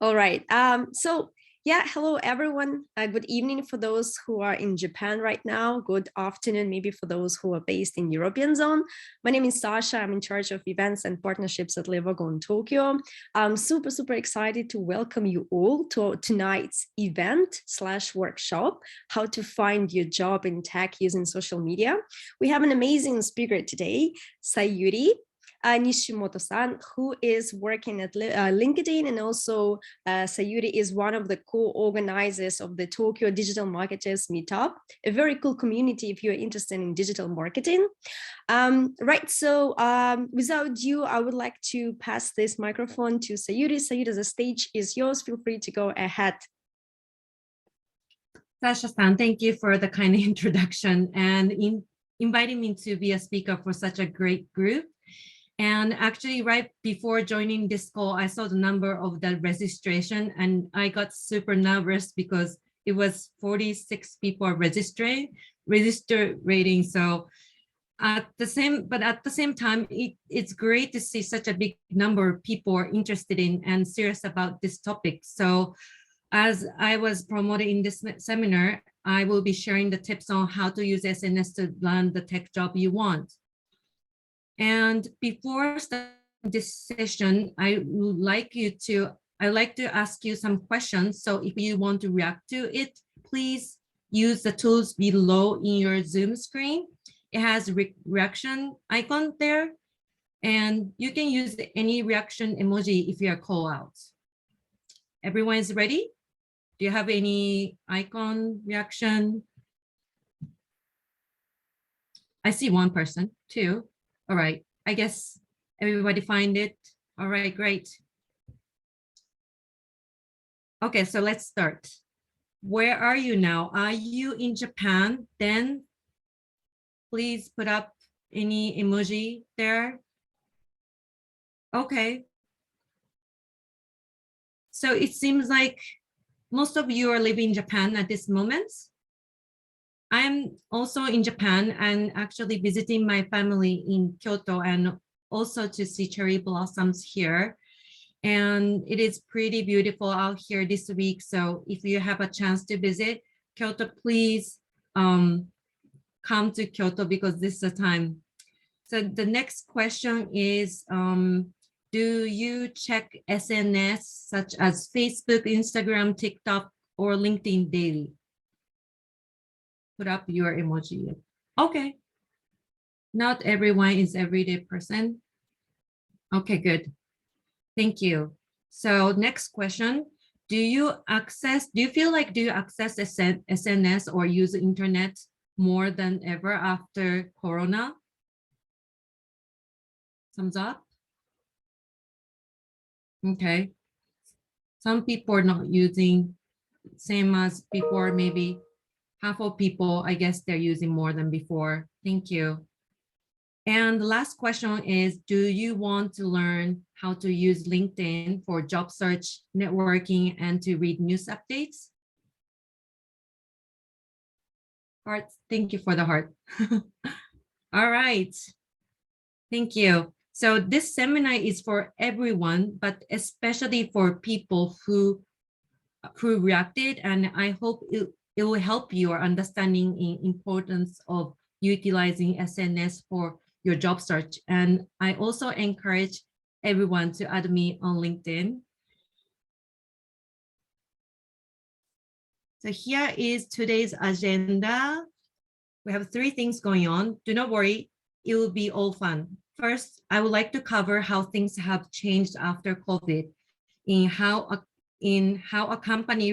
All right. Yeah, hello everyone. Good evening for those who are in Japan right now. Good afternoon, maybe for those who are based in European zone. My name is Sasha. I'm in charge of events and partnerships at Wagon Tokyo. I'm super excited to welcome you all to tonight's event/workshop, how to find your job in tech using social media. We have an amazing speaker today, Sayuri. Nishimoto-san, who is working at LinkedIn, and also Sayuri is one of the co-organizers of the Tokyo Digital Marketers Meetup, a very cool community if you're interested in digital marketing. Without ado, I would like to pass this microphone to Sayuri. Sayuri, the stage is yours. Feel free to go ahead. Sasha-san, thank you for the kind introduction and inviting me to be a speaker for such a great group. And actually, right before joining this call, I saw the number of the registration and I got super nervous because it was 46 people registered. So at the same time, it's great to see such a big number of people are interested in and serious about this topic. So as I was promoted in this seminar, I will be sharing the tips on how to use SNS to land the tech job you want. And before starting this session, I'd like to ask you some questions. So if you want to react to it, please use the tools below in your Zoom screen. It has reaction icon there, and you can use any reaction emoji if you are called out. Everyone is ready? Do you have any icon reaction? I see one person, two. All right, I guess everybody find it. All right, great. Okay, so let's start. Where are you now? Are you in Japan? Then please put up any emoji there. Okay. So it seems like most of you are living in Japan at this moment. I'm also in Japan and actually visiting my family in Kyoto and also to see cherry blossoms here. And it is pretty beautiful out here this week. So if you have a chance to visit Kyoto, please come to Kyoto because this is the time. So the next question is, do you check SNS such as Facebook, Instagram, TikTok, or LinkedIn daily? Put up your emoji. Okay. Not everyone is everyday person. Okay, good. Thank you. So next question. Do you feel like do you access SNS or use the internet more than ever after Corona? Thumbs up. Okay. Some people are not using same as before, maybe half of people, I guess they're using more than before. Thank you. And the last question is, do you want to learn how to use LinkedIn for job search, networking, and to read news updates? Heart, thank you for the heart. All right. Thank you. So this seminar is for everyone, but especially for people who reacted, and I hope it will help your understanding in importance of utilizing SNS for your job search. And I also encourage everyone to add me on LinkedIn. So here is today's agenda. We have 3 things going on. Do not worry, it will be all fun. First, I would like to cover how things have changed after COVID in how a company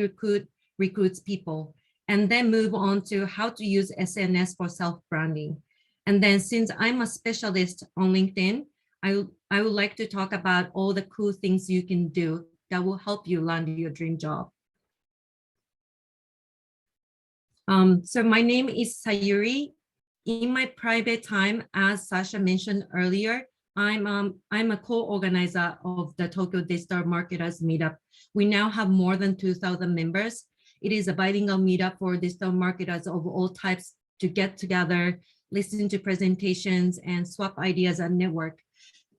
recruits people, and then move on to how to use SNS for self-branding. And then since I'm a specialist on LinkedIn, I would like to talk about all the cool things you can do that will help you land your dream job. So my name is Sayuri. In my private time, as Sasha mentioned earlier, I'm a co-organizer of the Tokyo Digital Marketers Meetup. We now have more than 2,000 members. It is a bilingual meetup for digital marketers of all types to get together, listen to presentations, and swap ideas and network.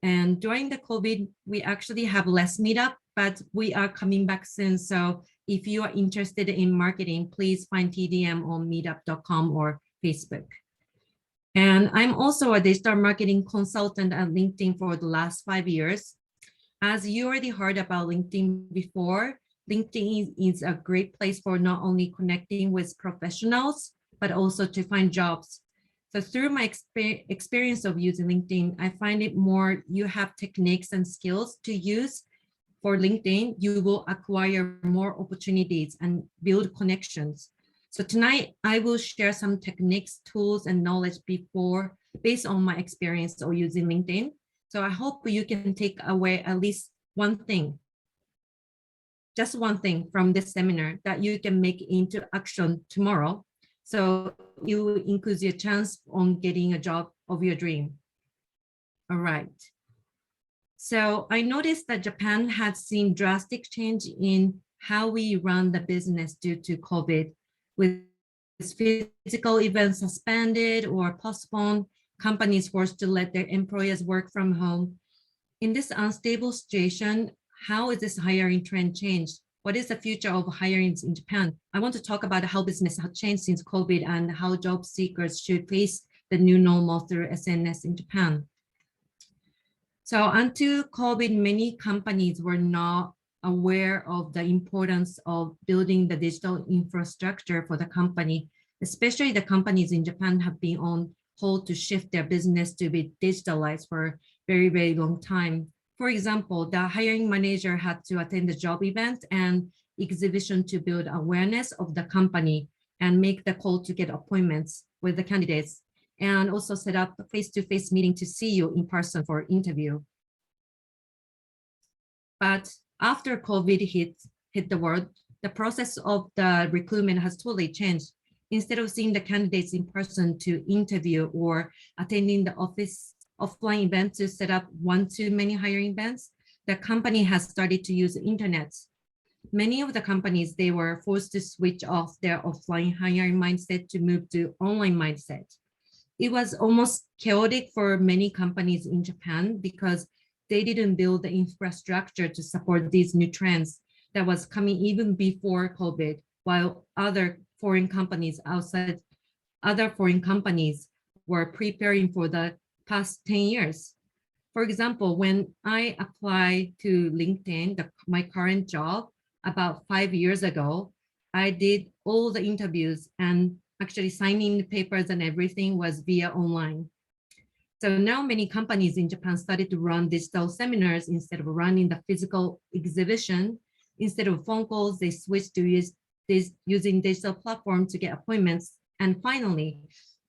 And during the COVID, we actually have less meetup, but we are coming back soon. So if you are interested in marketing, please find TDM on meetup.com or Facebook. And I'm also a digital marketing consultant at LinkedIn for the last 5 years. As you already heard about LinkedIn before, LinkedIn is a great place for not only connecting with professionals, but also to find jobs. So through my experience of using LinkedIn, I find it more you have techniques and skills to use for LinkedIn, you will acquire more opportunities and build connections. So tonight, I will share some techniques, tools, and knowledge based on my experience of using LinkedIn. So I hope you can take away at least one thing, just one thing from this seminar that you can make into action tomorrow. So you increase your chance on getting a job of your dream. All right. So I noticed that Japan had seen drastic change in how we run the business due to COVID, with physical events suspended or postponed, companies forced to let their employees work from home. In this unstable situation, how is this hiring trend changed? What is the future of hiring in Japan? I want to talk about how business has changed since COVID and how job seekers should face the new normal through SNS in Japan. So until COVID, many companies were not aware of the importance of building the digital infrastructure for the company, especially the companies in Japan have been on hold to shift their business to be digitalized for a very, very long time. For example, the hiring manager had to attend the job event and exhibition to build awareness of the company and make the call to get appointments with the candidates, and also set up a face-to-face meeting to see you in person for interview. But after COVID hit the world, the process of the recruitment has totally changed. Instead of seeing the candidates in person to interview or attending the offline event to set up one-to-many hiring events, the company has started to use the internet. Many of the companies, they were forced to switch off their offline hiring mindset to move to online mindset. It was almost chaotic for many companies in Japan because they didn't build the infrastructure to support these new trends that was coming even before COVID, while other foreign companies were preparing for the past 10 years. For example, when I applied to LinkedIn, my current job, about 5 years ago, I did all the interviews and actually signing the papers and everything was via online. So now many companies in Japan started to run digital seminars instead of running the physical exhibition. Instead of phone calls, they switched to using digital platform to get appointments. And finally,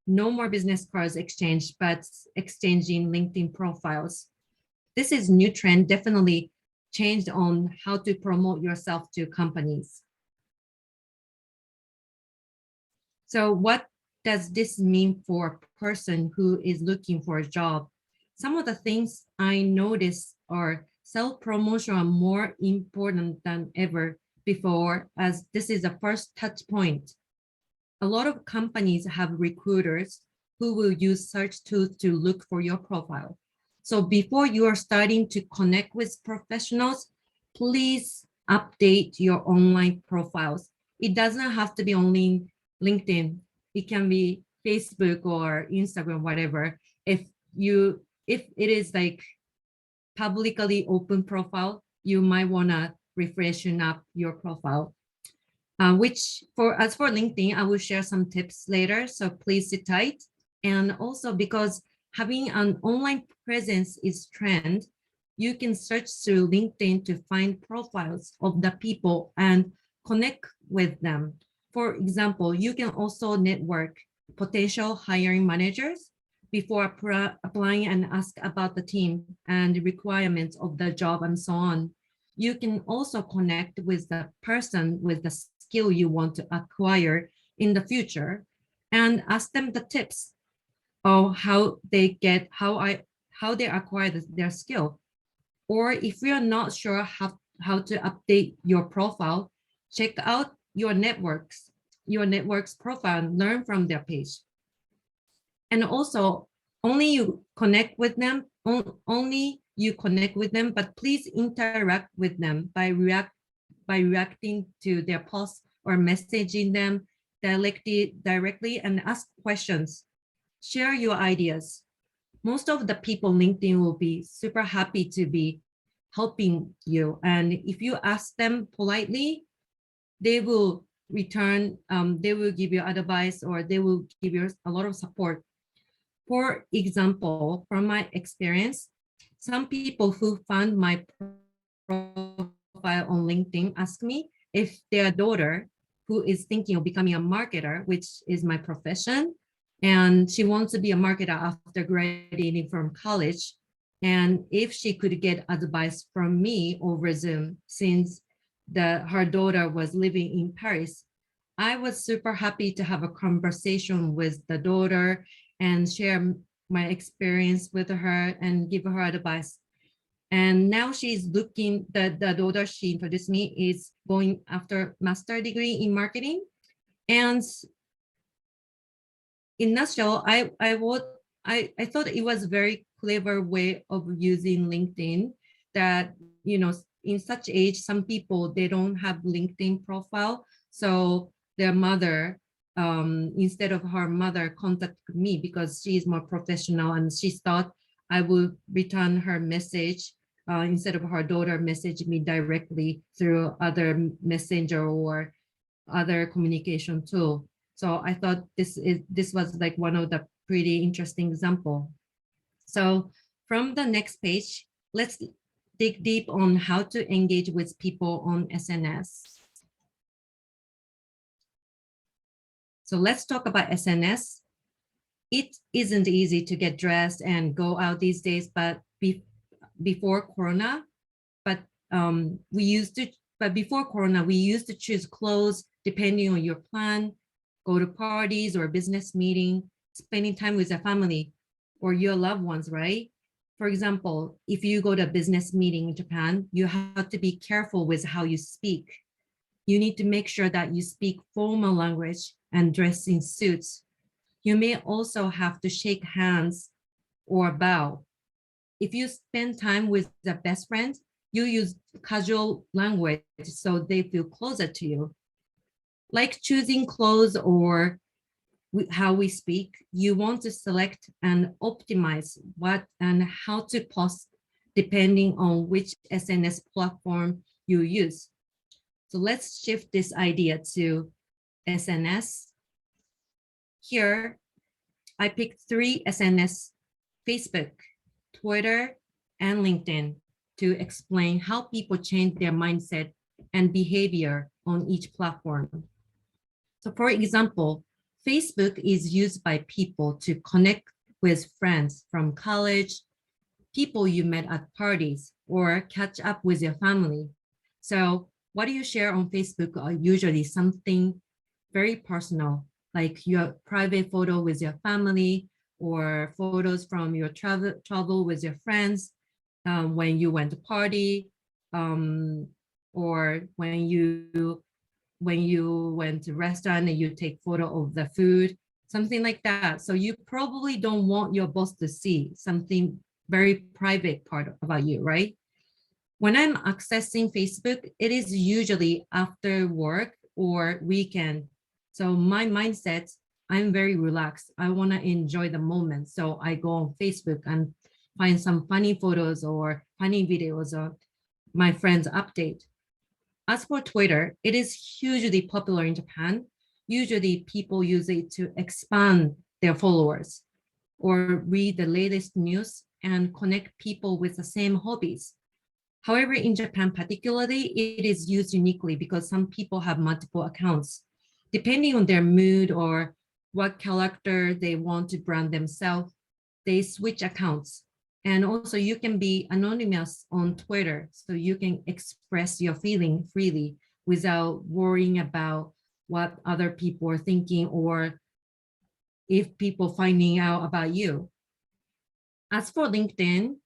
no more business cards exchanged, but exchanging LinkedIn profiles. This is new trend, definitely changed on how to promote yourself to companies. So what does this mean for a person who is looking for a job? Some of the things I noticed are self-promotion are more important than ever before, as this is the first touch point. A lot of companies have recruiters who will use search tools to look for your profile. So before you are starting to connect with professionals, please update your online profiles. It doesn't have to be only LinkedIn. It can be Facebook or Instagram, whatever. If it is like publicly open profile, you might want to refreshen up your profile. As for LinkedIn, I will share some tips later, so please sit tight. And also because having an online presence is trend, you can search through LinkedIn to find profiles of the people and connect with them. For example, you can also network potential hiring managers before applying and ask about the team and the requirements of the job and so on. You can also connect with the person with the skill you want to acquire in the future and ask them the tips of how they acquire their skill. Or if you're not sure how to update your profile, check out your network's profile and learn from their page. And also, only you connect with them, only you connect with them, but please interact with them by reacting to their posts or messaging them directly and ask questions. Share your ideas. Most of the people on LinkedIn will be super happy to be helping you. And if you ask them politely, they will they will give you advice, or they will give you a lot of support. For example, from my experience, some people who found my profile on LinkedIn ask me if their daughter, who is thinking of becoming a marketer, which is my profession, and she wants to be a marketer after graduating from college, and if she could get advice from me over Zoom, since her daughter was living in Paris. I was super happy to have a conversation with the daughter and share my experience with her and give her advice. And now she's looking, the daughter she introduced me is going after master degree in marketing. And in nutshell, I thought it was a very clever way of using LinkedIn, that, in such age, some people, they don't have LinkedIn profile. So their mother, instead of her mother contacted me because she is more professional, and she thought I would return her message instead of her daughter message me directly through other messenger or other communication tool. So I thought this was like one of the pretty interesting example. So from the next page, let's dig deep on how to engage with people on SNS. So let's talk about SNS. It isn't easy to get dressed and go out these days, but before Corona, but before Corona, we used to choose clothes depending on your plan, go to parties or business meeting, spending time with your family or your loved ones, right? For example, if you go to a business meeting in Japan, you have to be careful with how you speak. You need to make sure that you speak formal language and dress in suits. You may also have to shake hands or bow. If you spend time with a best friend, you use casual language so they feel closer to you. Like choosing clothes or how we speak, you want to select and optimize what and how to post depending on which SNS platform you use. So let's shift this idea to SNS. Here, I picked 3 SNS: Facebook, Twitter, and LinkedIn, to explain how people change their mindset and behavior on each platform. So for example, Facebook is used by people to connect with friends from college, people you met at parties, or catch up with your family. So what do you share on Facebook are usually something very personal, like your private photo with your family, or photos from your travel with your friends, when you went to party, or when you went to restaurant and you take photo of the food, something like that. So you probably don't want your boss to see something very private part about you, right? When I'm accessing Facebook, it is usually after work or weekend. So my mindset, I'm very relaxed. I want to enjoy the moment. So I go on Facebook and find some funny photos or funny videos of my friends' update. As for Twitter, it is hugely popular in Japan. Usually people use it to expand their followers or read the latest news and connect people with the same hobbies. However, in Japan particularly, it is used uniquely because some people have multiple accounts. Depending on their mood or what character they want to brand themselves, they switch accounts. And also you can be anonymous on Twitter, so you can express your feeling freely without worrying about what other people are thinking or if people finding out about you. As for LinkedIn,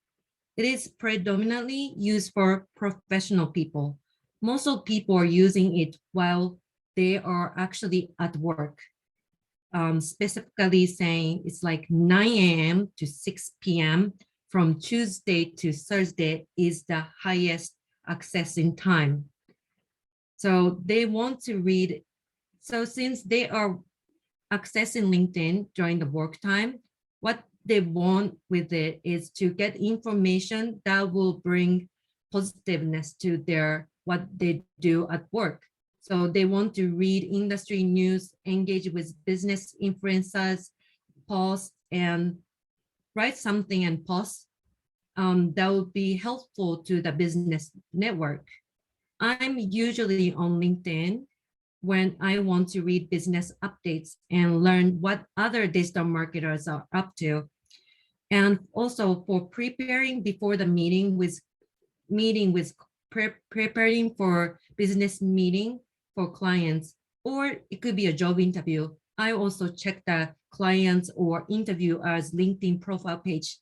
it is predominantly used for professional people. Most of people are using it while they are actually at work. Specifically saying it's like 9 a.m. to 6 p.m. from Tuesday to Thursday is the highest accessing time. So they want to read. So since they are accessing LinkedIn during the work time, what they want with it is to get information that will bring positiveness to their what they do at work. So they want to read industry news, engage with business influencers, post and write something and post that would be helpful to the business network. I'm usually on LinkedIn when I want to read business updates and learn what other digital marketers are up to. And also for preparing before the preparing for business meeting for clients, or it could be a job interview. I also check the clients or interviewers' LinkedIn profile page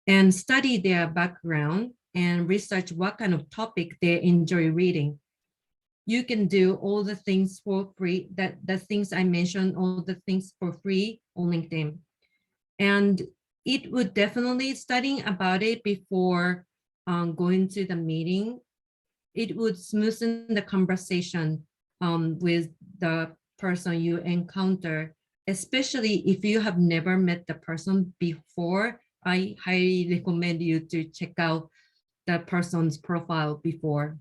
and study their background and research what kind of topic they enjoy reading. You can do all the things for free, that the things I mentioned, all the things for free on LinkedIn. And it would definitely, studying about it before going to the meeting, it would smoothen the conversation with the person you encounter, especially if you have never met the person before. I highly recommend you to check out the person's profile before.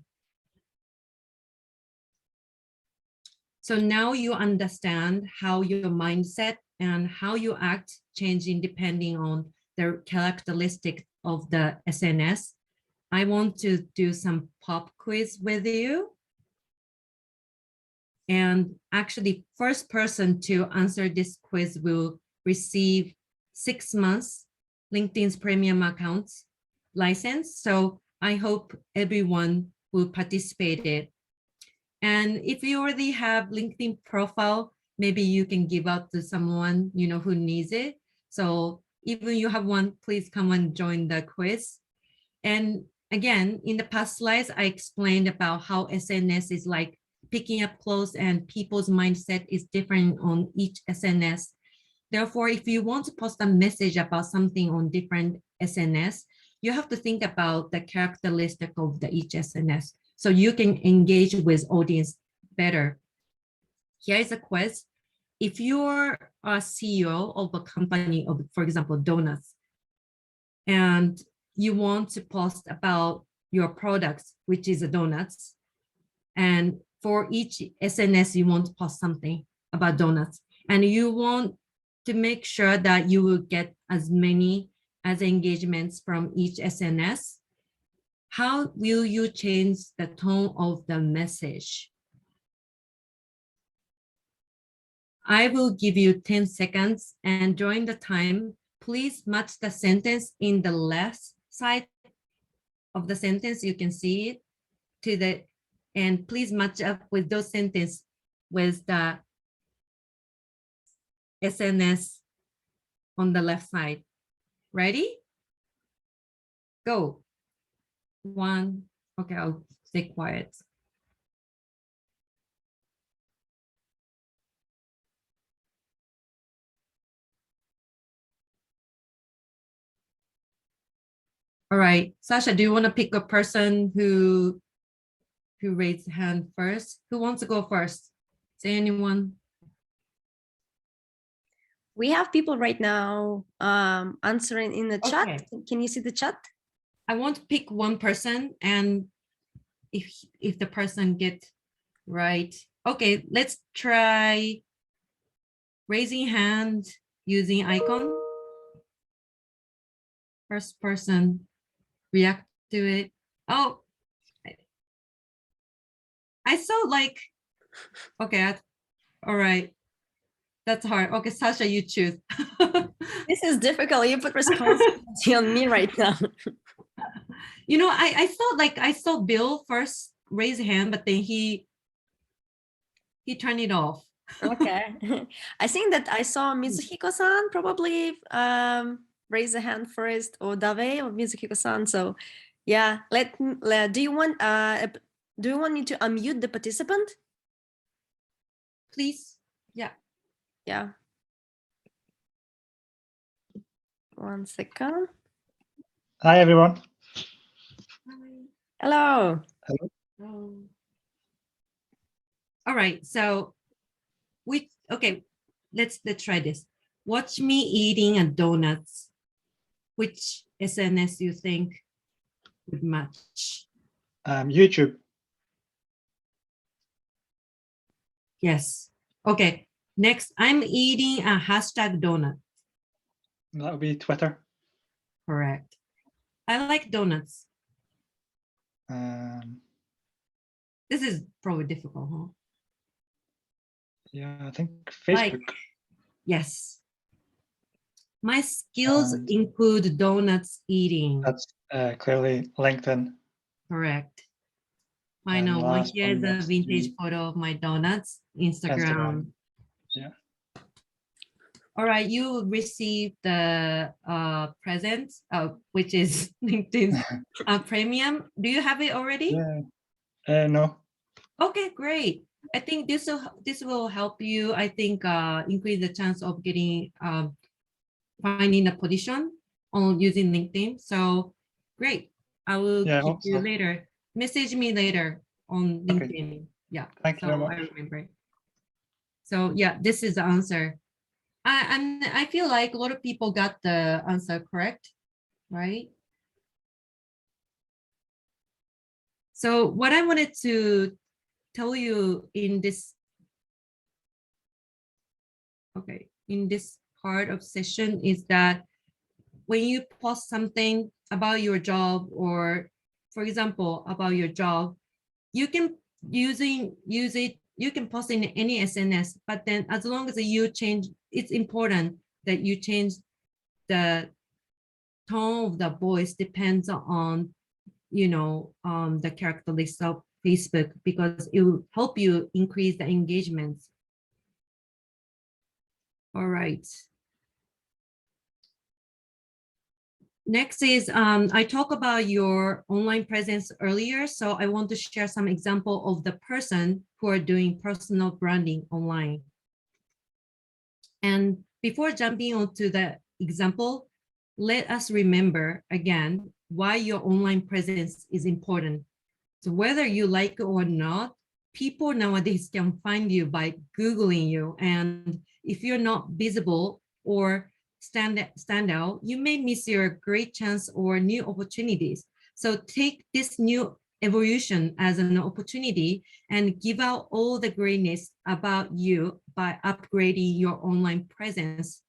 So now you understand how your mindset and how you act changing depending on the characteristic of the SNS. I want to do some pop quiz with you. And actually, first person to answer this quiz will receive 6 months LinkedIn's premium account license. So I hope everyone will participate it. And if you already have LinkedIn profile, maybe you can give out to someone who needs it. So even you have one, please come and join the quiz. And again, in the past slides, I explained about how SNS is like picking up clothes and people's mindset is different on each SNS. Therefore, if you want to post a message about something on different SNS, you have to think about the characteristic of each SNS so you can engage with audience better. Here is a quiz. If you're a CEO of a company of, for example, donuts, and you want to post about your products, which is donuts, and for each SNS, you want to post something about donuts, and you want to make sure that you will get as many as engagements from each SNS, how will you change the tone of the message? I will give you 10 seconds, and during the time, please match the sentence in the left side of the sentence. You can see it to the, and please match up with those sentences with the SNS on the left side. Ready? Go. One. Okay, I'll stay quiet. All right, Sasha, do you want to pick a person who raised hand first? Who wants to go first? Is there anyone? We have people right now answering in the chat. Okay. Can you see the chat? I want to pick one person, and if the person gets right. Okay, let's try raising hand using icon. First person react to it. Oh, I saw like, okay, all right. That's hard. Okay, Sasha, you choose. This is difficult. You put responsibility on me right now. I thought like I saw Bill first raise a hand, but then he turned it off. Okay. I think that I saw Mizuhiko-san probably raise a hand first, or Dave or Mizuhiko-san. So yeah, do you want me to unmute the participant? Please. Yeah. Yeah. 1 second. Hi, everyone. Hello. Hello. All right, so let's try this. Watch me eating a donuts. Which SNS you think would match? YouTube. Yes. Okay. Next, I'm eating a hashtag donut. That would be Twitter. Correct. I like donuts. This is probably difficult, huh? Yeah, I think Facebook. Yes. My skills include donuts eating. That's clearly LinkedIn. Correct. I And know. Well, last here's one a must vintage be photo of my donuts. Instagram. Yeah. All right, you received the present, which is LinkedIn's premium. Do you have it already? Yeah. No. Okay, great. I think this will help you. I think increase the chance of getting finding a position on using LinkedIn. So great. I will keep you later. Message me later on LinkedIn. Okay. Yeah. Thank you very much. I remember it. So yeah, this is the answer. I feel like a lot of people got the answer correct, right? So what I wanted to tell you in this, in this part of session is that when you post something about your job, or for example, about your job, you can use it, you can post in any SNS, but then as long as you change, it's important that you change the tone of the voice depends on, the characteristics of Facebook, because it will help you increase the engagement. All right. Next is, I talked about your online presence earlier, so I want to share some example of the person who are doing personal branding online. And before jumping onto the example, let us remember again why your online presence is important. So whether you like it or not, people nowadays can find you by Googling you. And if you're not visible or stand out, you may miss your great chance or new opportunities. So take this new evolution as an opportunity and give out all the greatness about you by upgrading your online presence.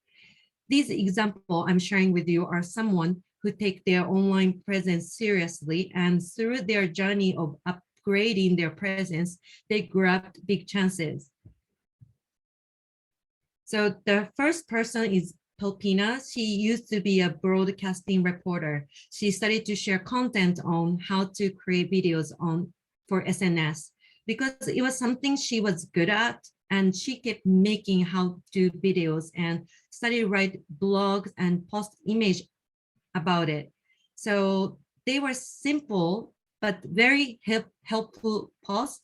These examples I'm sharing with you are someone who take their online presence seriously, and through their journey of upgrading their presence, they grabbed big chances. So the first person is Pelpina. She used to be a broadcasting reporter. She started to share content on how to create videos for SNS because it was something she was good at, and she kept making how to do videos and started write blogs and post image about it. So they were simple but very helpful posts.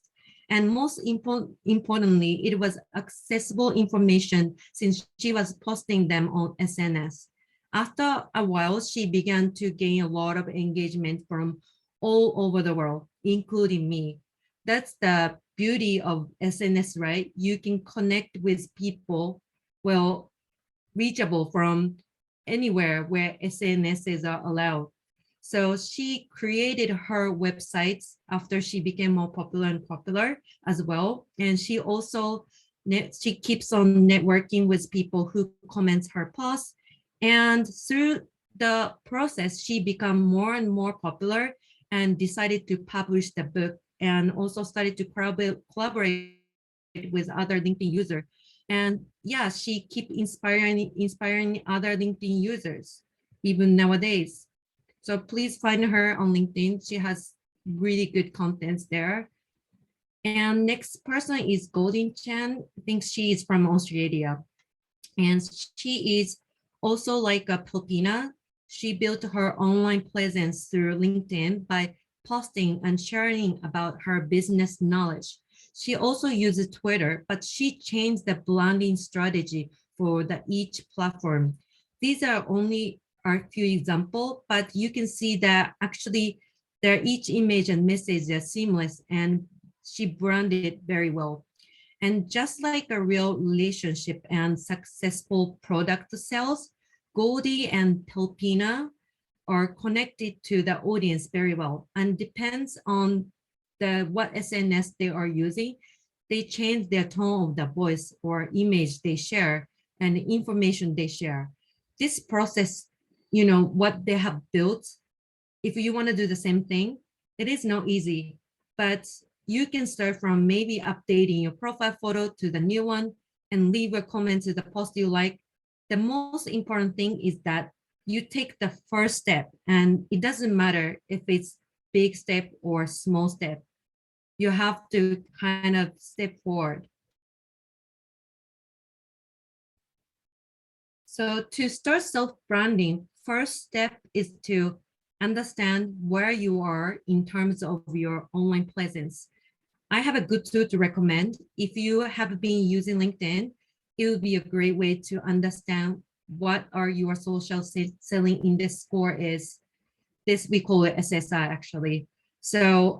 And most importantly, it was accessible information since she was posting them on SNS. After a while, she began to gain a lot of engagement from all over the world, including me. That's the beauty of SNS, right? You can connect with people, well, reachable from anywhere where SNSs are allowed. So she created her websites after she became more popular as well. And she also, she keeps on networking with people who comments her posts. And through the process, she became more and more popular and decided to publish the book, and also started to collaborate with other LinkedIn users. And yeah, she keep inspiring other LinkedIn users, even nowadays. So please find her on LinkedIn. She has really good contents there. And next person is Golden Chan. I think she is from Australia. And she is also like a Pilpina. She built her online presence through LinkedIn by posting and sharing about her business knowledge. She also uses Twitter, but she changed the branding strategy for each platform. These are only are a few examples, but you can see that actually each image and message are seamless, and she branded it very well. And just like a real relationship and successful product sales, Goldie and Telpina are connected to the audience very well, and depends on what SNS they are using. They change their tone of the voice or image they share and the information they share. This process, what they have built, if you want to do the same thing, it is not easy, but you can start from maybe updating your profile photo to the new one and leave a comment to the post you like. The most important thing is that you take the first step, and it doesn't matter if it's big step or small step. You have to kind of step forward. So to start self-branding, first step is to understand where you are in terms of your online presence. I have a good tool to recommend. If you have been using LinkedIn, it would be a great way to understand what are your social selling index score is. This, we call it SSI actually. So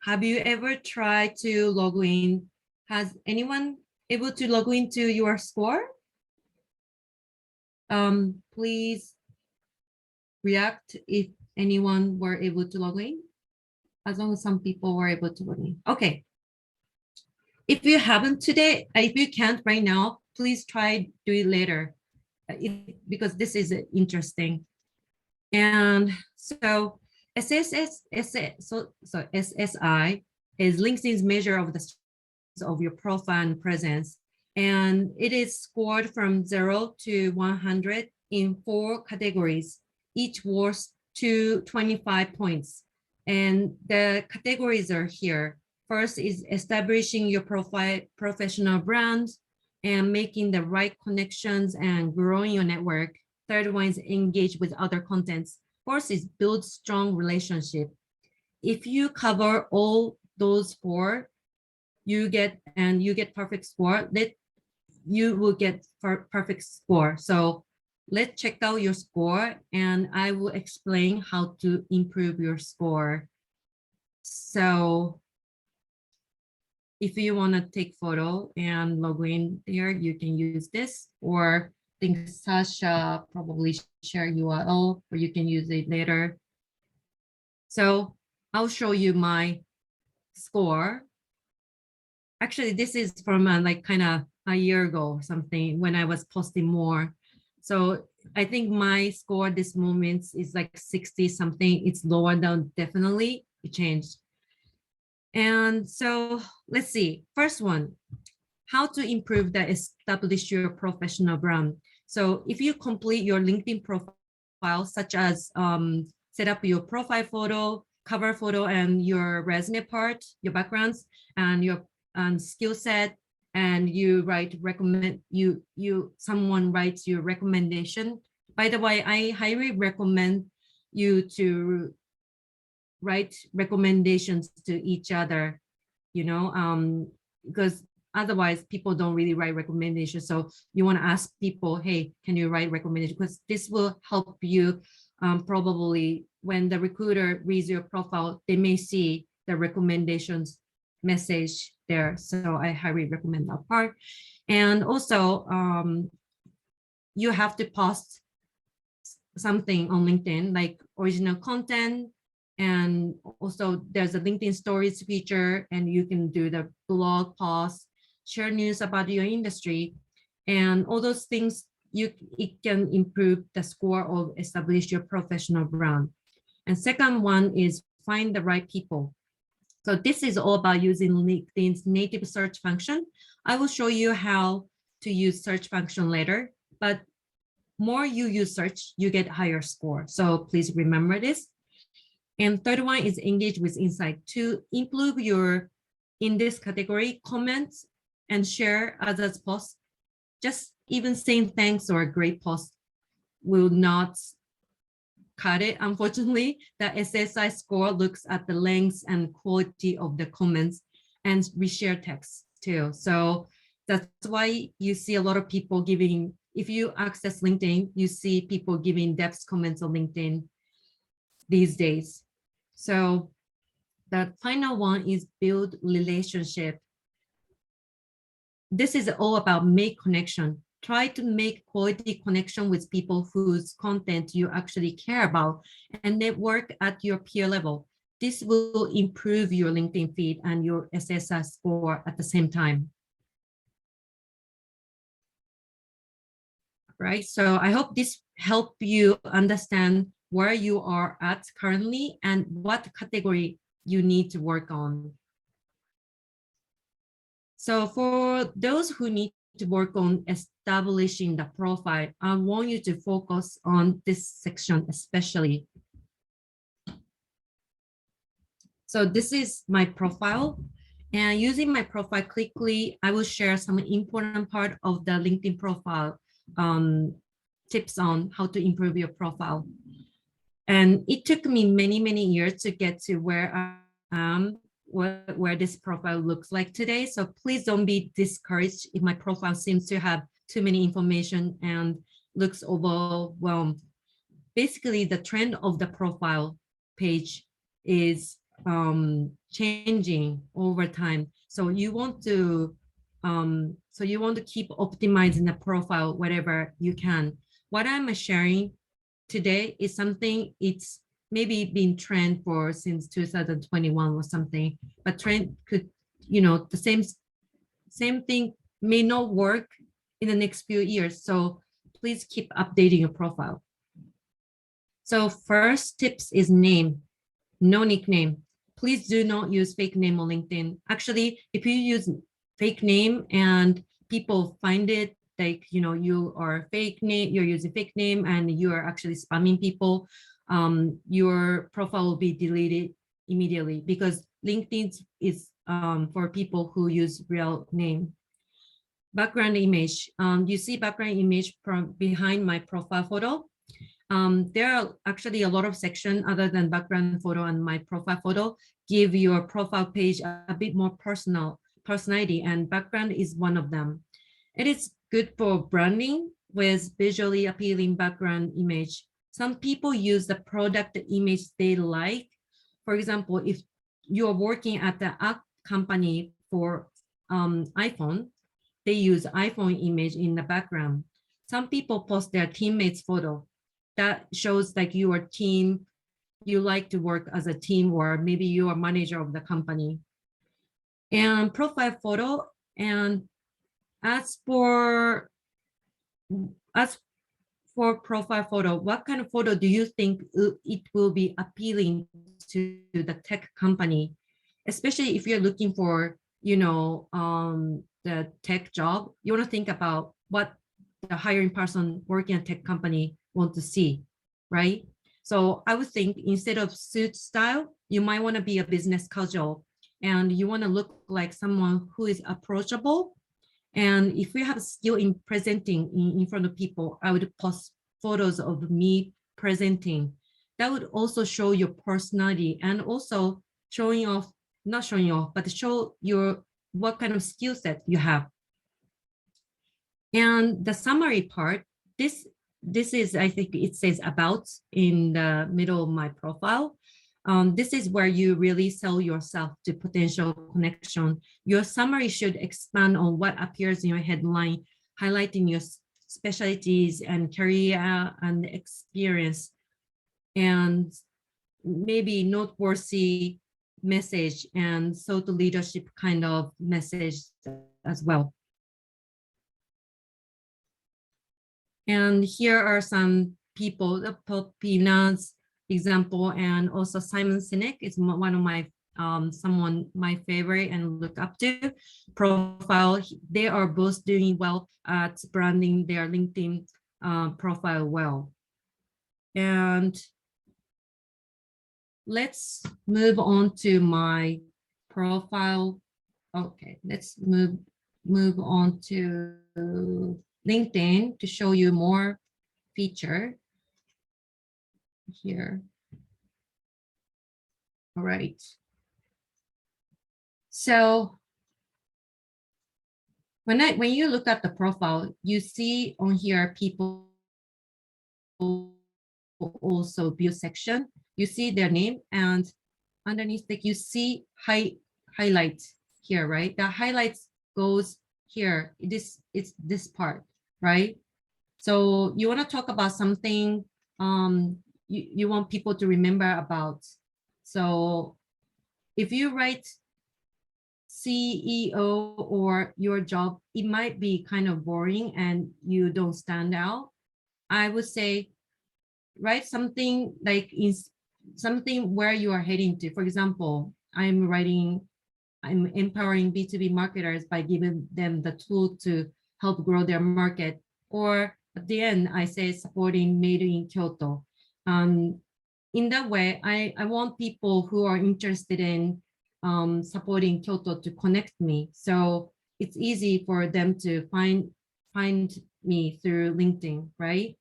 have you ever tried to log in? Has anyone able to log into your score? Please react if anyone were able to log in, as long as some people were able to log in. Okay. If you haven't today, if you can't right now, please try do it later, because this is interesting. And so SSI is LinkedIn's measure of the of your profile and presence, and it is scored from 0 to 100 in 4 categories, each worth 25 points. And the categories are here. First is establishing your professional brand and making the right connections and growing your network. Third one is engage with other contents. Fourth is build strong relationship. If you cover all those 4, you get perfect score. You will get perfect score. So let's check out your score, and I will explain how to improve your score. So if you want to take photo and log in here, you can use this, or I think Sasha probably share URL, or you can use it later. So I'll show you my score. Actually, this is from like kind of a year ago or something, when I was posting more. So I think my score this moment is like 60 something. It's lower down, definitely. It changed. And so let's see. First one, how to improve that, establish your professional brand. So if you complete your LinkedIn profile, such as set up your profile photo, cover photo, and your resume part, your backgrounds, and your skill set, and you someone writes your recommendation. By the way, I highly recommend you to write recommendations to each other, because otherwise people don't really write recommendations. So you want to ask people, hey, can you write recommendations? Because this will help you. Probably when the recruiter reads your profile, they may see the recommendations message there. So I highly recommend that part. And also you have to post something on LinkedIn, like original content. And also there's a LinkedIn stories feature, and you can do the blog post, share news about your industry, and all those things. It can improve the score or establish your professional brand. And second one is find the right people. So this is all about using LinkedIn's native search function. I will show you how to use search function later, but more you use search, you get higher score. So please remember this. And third one is engage with insight. To improve your, in this category, comments and share others' posts. Just even saying thanks or a great post will not cut it. Unfortunately, the SSI score looks at the length and quality of the comments and reshare text too. So that's why you see a lot of people giving if you access LinkedIn, you see people giving depth comments on LinkedIn these days. So the final one is build relationship. This is all about make connection. Try to make quality connection with people whose content you actually care about and network at your peer level. This will improve your LinkedIn feed and your SSR score at the same time. Right, so I hope this help you understand where you are at currently and what category you need to work on. So for those who need to work on establishing the profile, I want you to focus on this section especially. So this is my profile, and using my profile quickly, I will share some important part of the LinkedIn profile tips on how to improve your profile. And it took me many, many years to get to where I am, where this profile looks like today. So please don't be discouraged if my profile seems to have too many information and looks overwhelmed. Basically, the trend of the profile page is changing over time. So you want to keep optimizing the profile wherever you can. What I'm sharing today is something it's maybe been trend for since 2021 or something, but trend could, the same thing may not work in the next few years. So please keep updating your profile. So first tips is name, no nickname. Please do not use fake name on LinkedIn. Actually, if you use fake name and people find it like, you are fake name, you're using fake name and you are actually spamming people, your profile will be deleted immediately because LinkedIn is for people who use real name. Background image, you see background image from behind my profile photo. There are actually a lot of sections other than background photo and my profile photo give your profile page a bit more personality, and background is one of them. It is good for branding with visually appealing background image. Some people use the product image they like. For example, if you're working at the app company for iPhone, they use iPhone image in the background. Some people post their teammates photo. That shows like your team, you like to work as a team, or maybe you are manager of the company. And profile photo, and as for profile photo, what kind of photo do you think it will be appealing to the tech company, especially if you're looking for, the tech job? You want to think about what the hiring person working at tech company want to see, right? So I would think instead of suit style, you might want to be a business casual, and you want to look like someone who is approachable. And if you have a skill in presenting in front of people, I would post photos of me presenting. That would also show your personality and also showing off, not showing off, but show your what kind of skill set you have. And the summary part, this is, I think it says about in the middle of my profile. This is where you really sell yourself to potential connection. Your summary should expand on what appears in your headline, highlighting your specialties and career and experience, and maybe noteworthy message and thought leadership kind of message as well. And here are some people, the Peanuts example, and also Simon Sinek is one of my my favorite and look up to profile. They are both doing well at branding their LinkedIn profile well. And let's move on to my profile. Okay, let's move on to LinkedIn to show you more feature here. All right. So when you look at the profile, you see on here people also view section. You see their name, and underneath, like, you see highlight here, right? The highlights goes here. It's this part, right? So you want to talk about something you want people to remember about. So if you write CEO or your job, it might be kind of boring and you don't stand out. I would say write something like in something where you are heading to. For example, I'm empowering B2B marketers by giving them the tool to help grow their market. Or at the end, I say supporting Made in Kyoto. In that way, I want people who are interested in supporting Kyoto to connect me. So it's easy for them to find me through LinkedIn, right?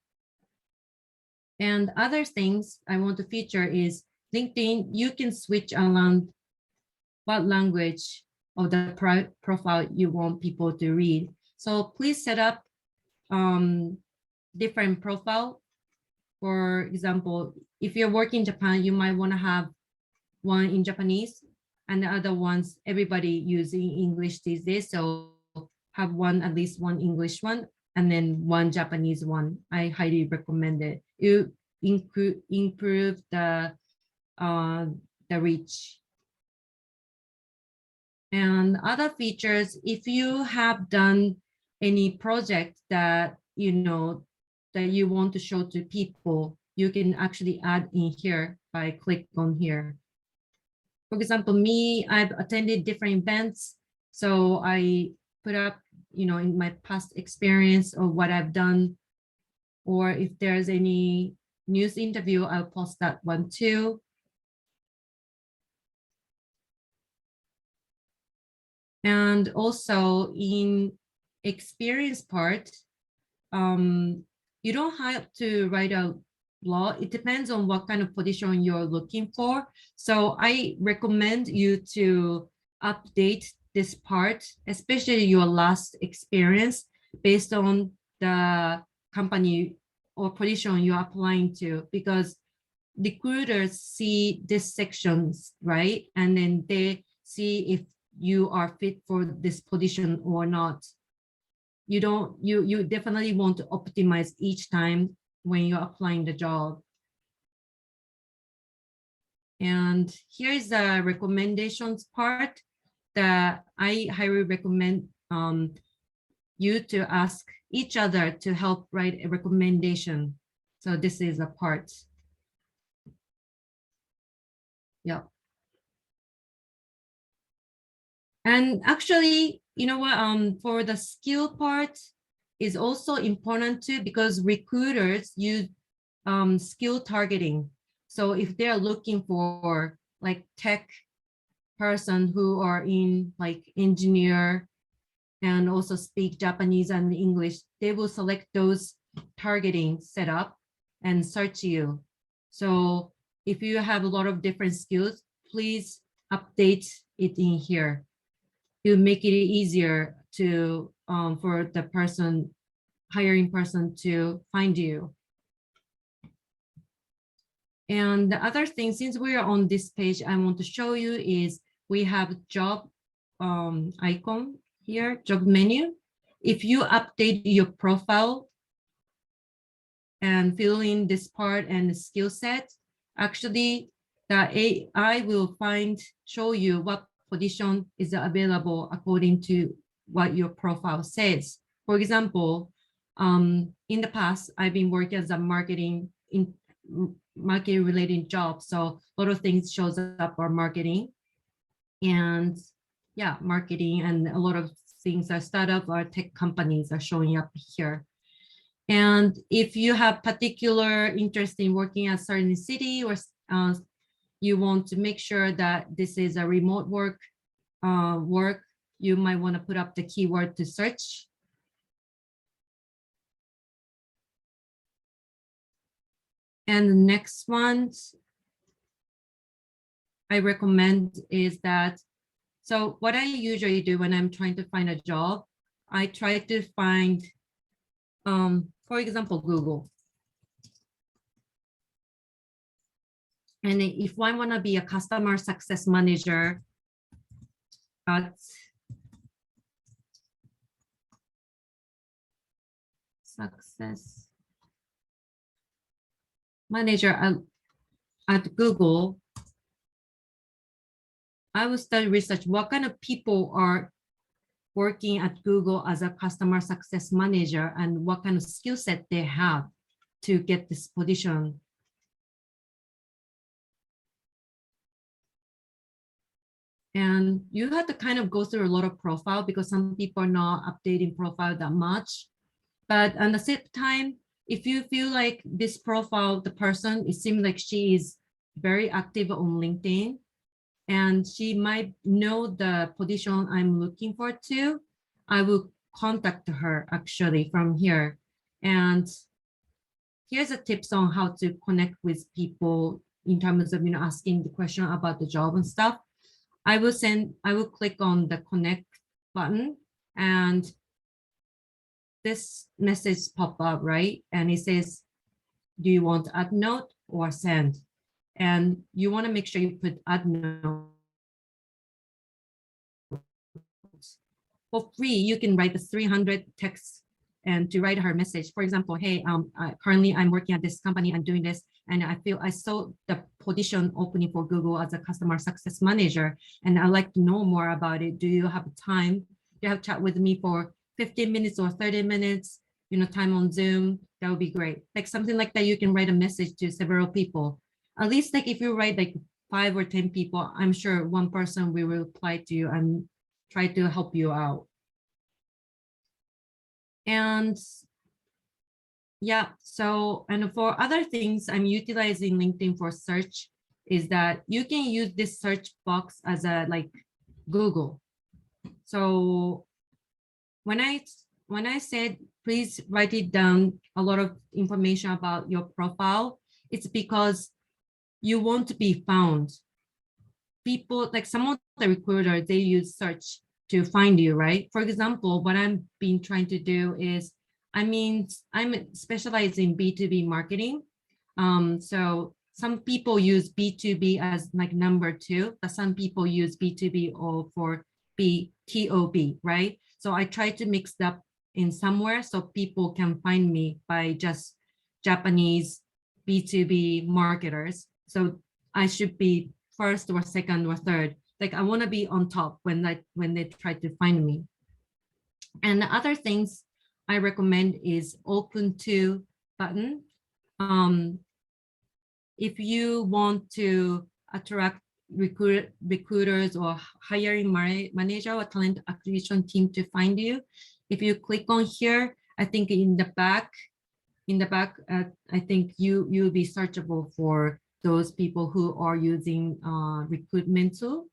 And other things I want to feature is LinkedIn, you can switch around what language of the profile you want people to read. So please set up different profile. For example, if you're working in Japan, you might want to have one in Japanese and the other ones, everybody using English these days. So have at least one English one and then one Japanese one. I highly recommend it. You improve the reach. And other features, if you have done any project that that you want to show to people, you can actually add in here by click on here. For example, me, I've attended different events, so I put up, in my past experience of what I've done, or if there's any news interview, I'll post that one too. And also in experience part, you don't have to write a blog. It depends on what kind of position you're looking for. So I recommend you to update this part, especially your last experience, based on the company or position you're applying to, because recruiters see this sections, right? And then they see if you are fit for this position or not. You definitely want to optimize each time when you're applying the job. And here is the recommendations part that I highly recommend you to ask each other to help write a recommendation. So this is a part. Yeah. And actually, you know what, for the skill part is also important too, because recruiters use skill targeting. So if they're looking for like tech person who are in like engineer and also speak Japanese and English, they will select those targeting setup and search you. So if you have a lot of different skills, please update it in here to make it easier to for the hiring person to find you. And the other thing, since we are on this page, I want to show you is we have job icon here, job menu. If you update your profile and fill in this part and the skill set, actually the AI will show you what position is available according to what your profile says. For example, in the past, I've been working as a marketing related job. So a lot of things shows up for marketing. And yeah, marketing and a lot of things are startup or tech companies are showing up here. And if you have particular interest in working at a certain city, or you want to make sure that this is a remote work, you might want to put up the keyword to search. And the next one I recommend is that, so what I usually do when I'm trying to find a job, I try to find, for example, Google. And if I want to be a customer success manager at success manager at Google, I will start research what kind of people are working at Google as a customer success manager and what kind of skill set they have to get this position. And you have to kind of go through a lot of profile because some people are not updating profile that much. But at the same time, if you feel like this profile, the person, it seems like she is very active on LinkedIn and she might know the position I'm looking for too, I will contact her actually from here. And here's a tips on how to connect with people in terms of, asking the question about the job and stuff. I will click on the connect button and this message pop up, right? And it says, do you want to add note or send? And you want to make sure you put add note. For free, you can write the 300 texts and to write her message. For example, hey, currently I'm working at this company, I'm doing this, and I saw the position opening for Google as a customer success manager, and I'd like to know more about it. Do you have time? Do you have chat with me for 15 minutes or 30 minutes, time on Zoom? That would be great. Like something like that, you can write a message to several people. At least like if you write like 5 or 10 people, I'm sure one person will reply to you and try to help you out. And yeah, so, and for other things, I'm utilizing LinkedIn for search is that you can use this search box as a like Google. So when I said, please write it down, a lot of information about your profile, it's because you want to be found. People, like some of the recruiters, they use search to find you, right? For example, what I'm been trying to do is, I'm specialized in B2B marketing. So some people use B2B as like number 2, but some people use B2B or for B2B, right? So I try to mix it up in somewhere so people can find me by just Japanese B2B marketers. So I should be first or second or third. Like I want to be on top when they try to find me. And the other things I recommend is open to button. If you want to attract recruiters or hiring manager or talent acquisition team to find you, if you click on here, I think in the back, I think you'll be searchable for those people who are using recruitment tool.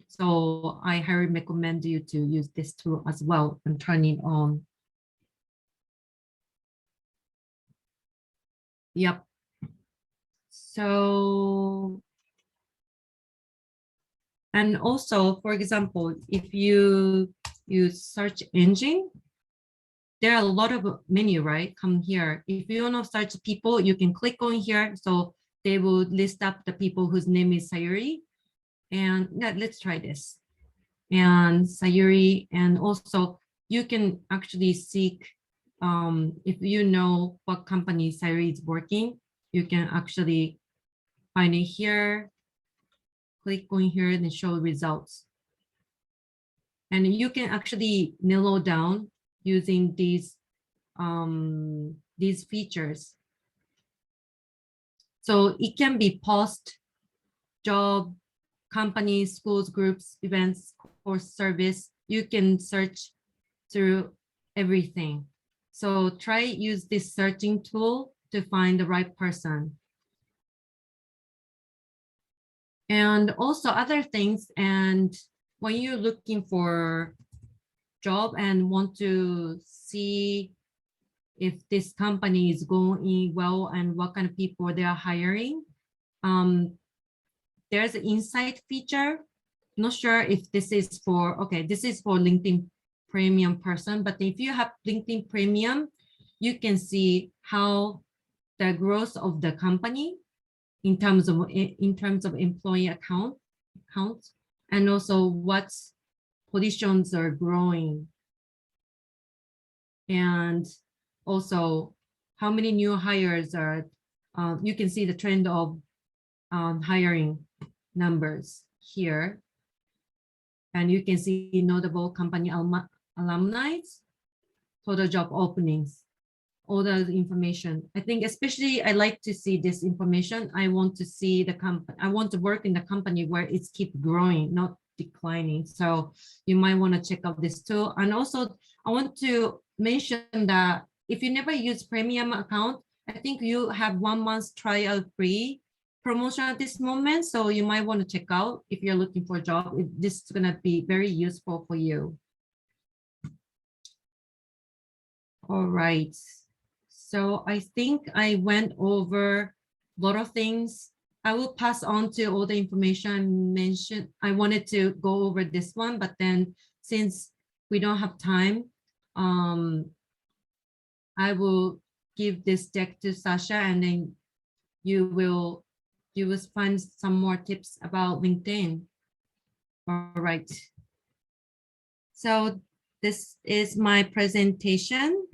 So I highly recommend you to use this tool as well and turn it on. Yep. So, and also, for example, if you use search engine, there are a lot of menu, right? Come here. If you want to search people, you can click on here. So they will list up the people whose name is Sayuri. And yeah, let's try this. And Sayuri, and also you can actually seek, if you know what company Sayuri is working, you can actually find it here, click on here and show results. And you can actually narrow down using these features. So it can be post, job, companies, schools, groups, events, course, service. You can search through everything. So try use this searching tool to find the right person. And also other things, and when you're looking for job and want to see if this company is going well and what kind of people they are hiring, there's an insight feature. Not sure if this is for, okay, this is for LinkedIn Premium person, but if you have LinkedIn Premium, you can see how the growth of the company in terms of employee counts, and also what positions are growing, and also how many new hires are. You can see the trend of hiring numbers here, and you can see notable company alumni, total job openings, all the information. I think especially I like to see this information. I want to see the company. I want to work in the company where it's keep growing, not declining. So you might want to check out this too. And also I want to mention that if you never use premium account, I think you have 1 month trial free promotion at this moment. So you might want to check out if you're looking for a job. This is going to be very useful for you. All right. So I think I went over a lot of things. I will pass on to all the information I mentioned. I wanted to go over this one, but then since we don't have time, I will give this deck to Sasha, and then you will find some more tips about LinkedIn. All right. So this is my presentation.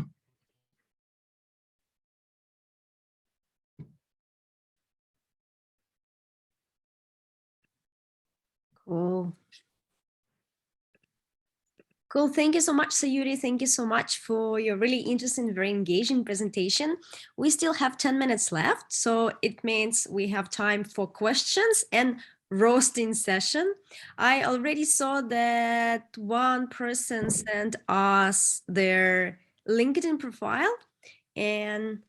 Cool. Cool. Thank you so much, Sayuri. Thank you so much for your really interesting, very engaging presentation. We still have 10 minutes left, so it means we have time for questions and roasting session. I already saw that one person sent us their LinkedIn profile, and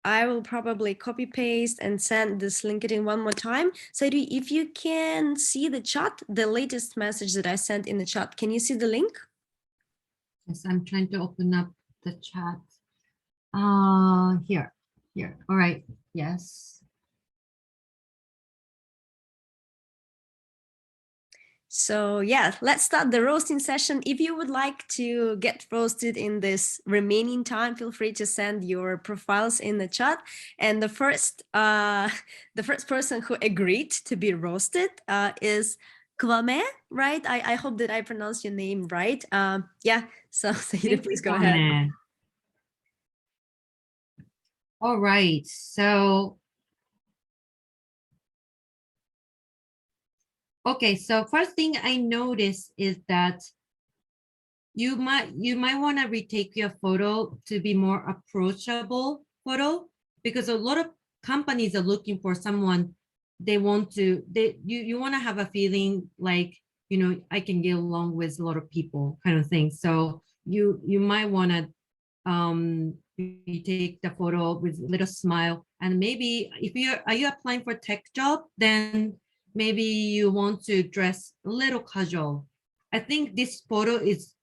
I will probably copy paste and send this LinkedIn one more time. Sayuri, if you can see the chat, the latest message that I sent in the chat, can you see the link? Yes, I'm trying to open up the chat. Here. All right. Yes. So yeah, let's start the roasting session. If you would like to get roasted in this remaining time, feel free to send your profiles in the chat. And the first person who agreed to be roasted is Kwame, right? I hope that I pronounced your name right. Yeah, so Sayuri, please go ahead. All right, so okay, so first thing I noticed is that you might want to retake your photo to be more approachable photo, because a lot of companies are looking for someone you want to have a feeling like, you know, I can get along with a lot of people kind of thing. So you might want to you take the photo with a little smile, and maybe if are you applying for tech job, then maybe you want to dress a little casual. I think this photo is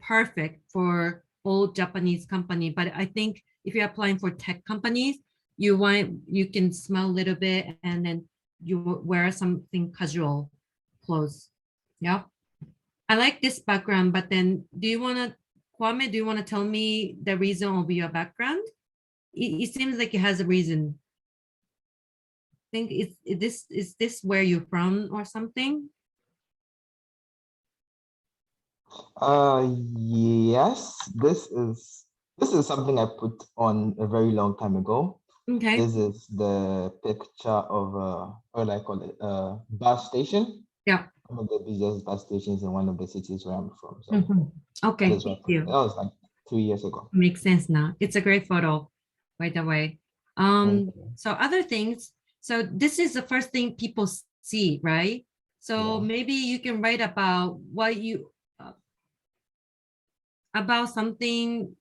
perfect for all Japanese company, but I think if you're applying for tech companies, you can smile a little bit and then you wear something casual clothes. Yeah, I like this background, but then Kwame, do you want to tell me the reason of your background? It seems like it has a reason. I think is this where you're from or something? Yes, this is something I put on a very long time ago. Okay. This is the picture of what do I call it? Bus station. Yeah. One of the busiest bus stations in one of the cities where I'm from. So okay, that thank you. That was like 2 years ago. Makes sense now. It's a great photo, by the way. So other things. So this is the first thing people see, right? So maybe you can write about what you about something,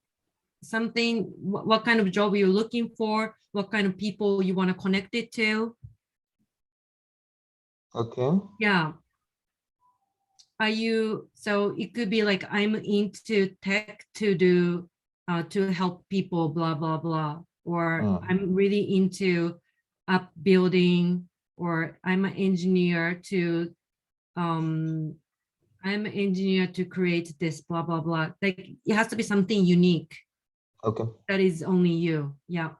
what kind of job you're looking for, what kind of people you want to connect it to. Okay. Yeah. So it could be like, I'm into tech to do to help people, blah blah blah, or I'm really into up building, or I'm an engineer to I'm an engineer to create this, blah, blah, blah. Like it has to be something unique Okay. that is only you. Yeah.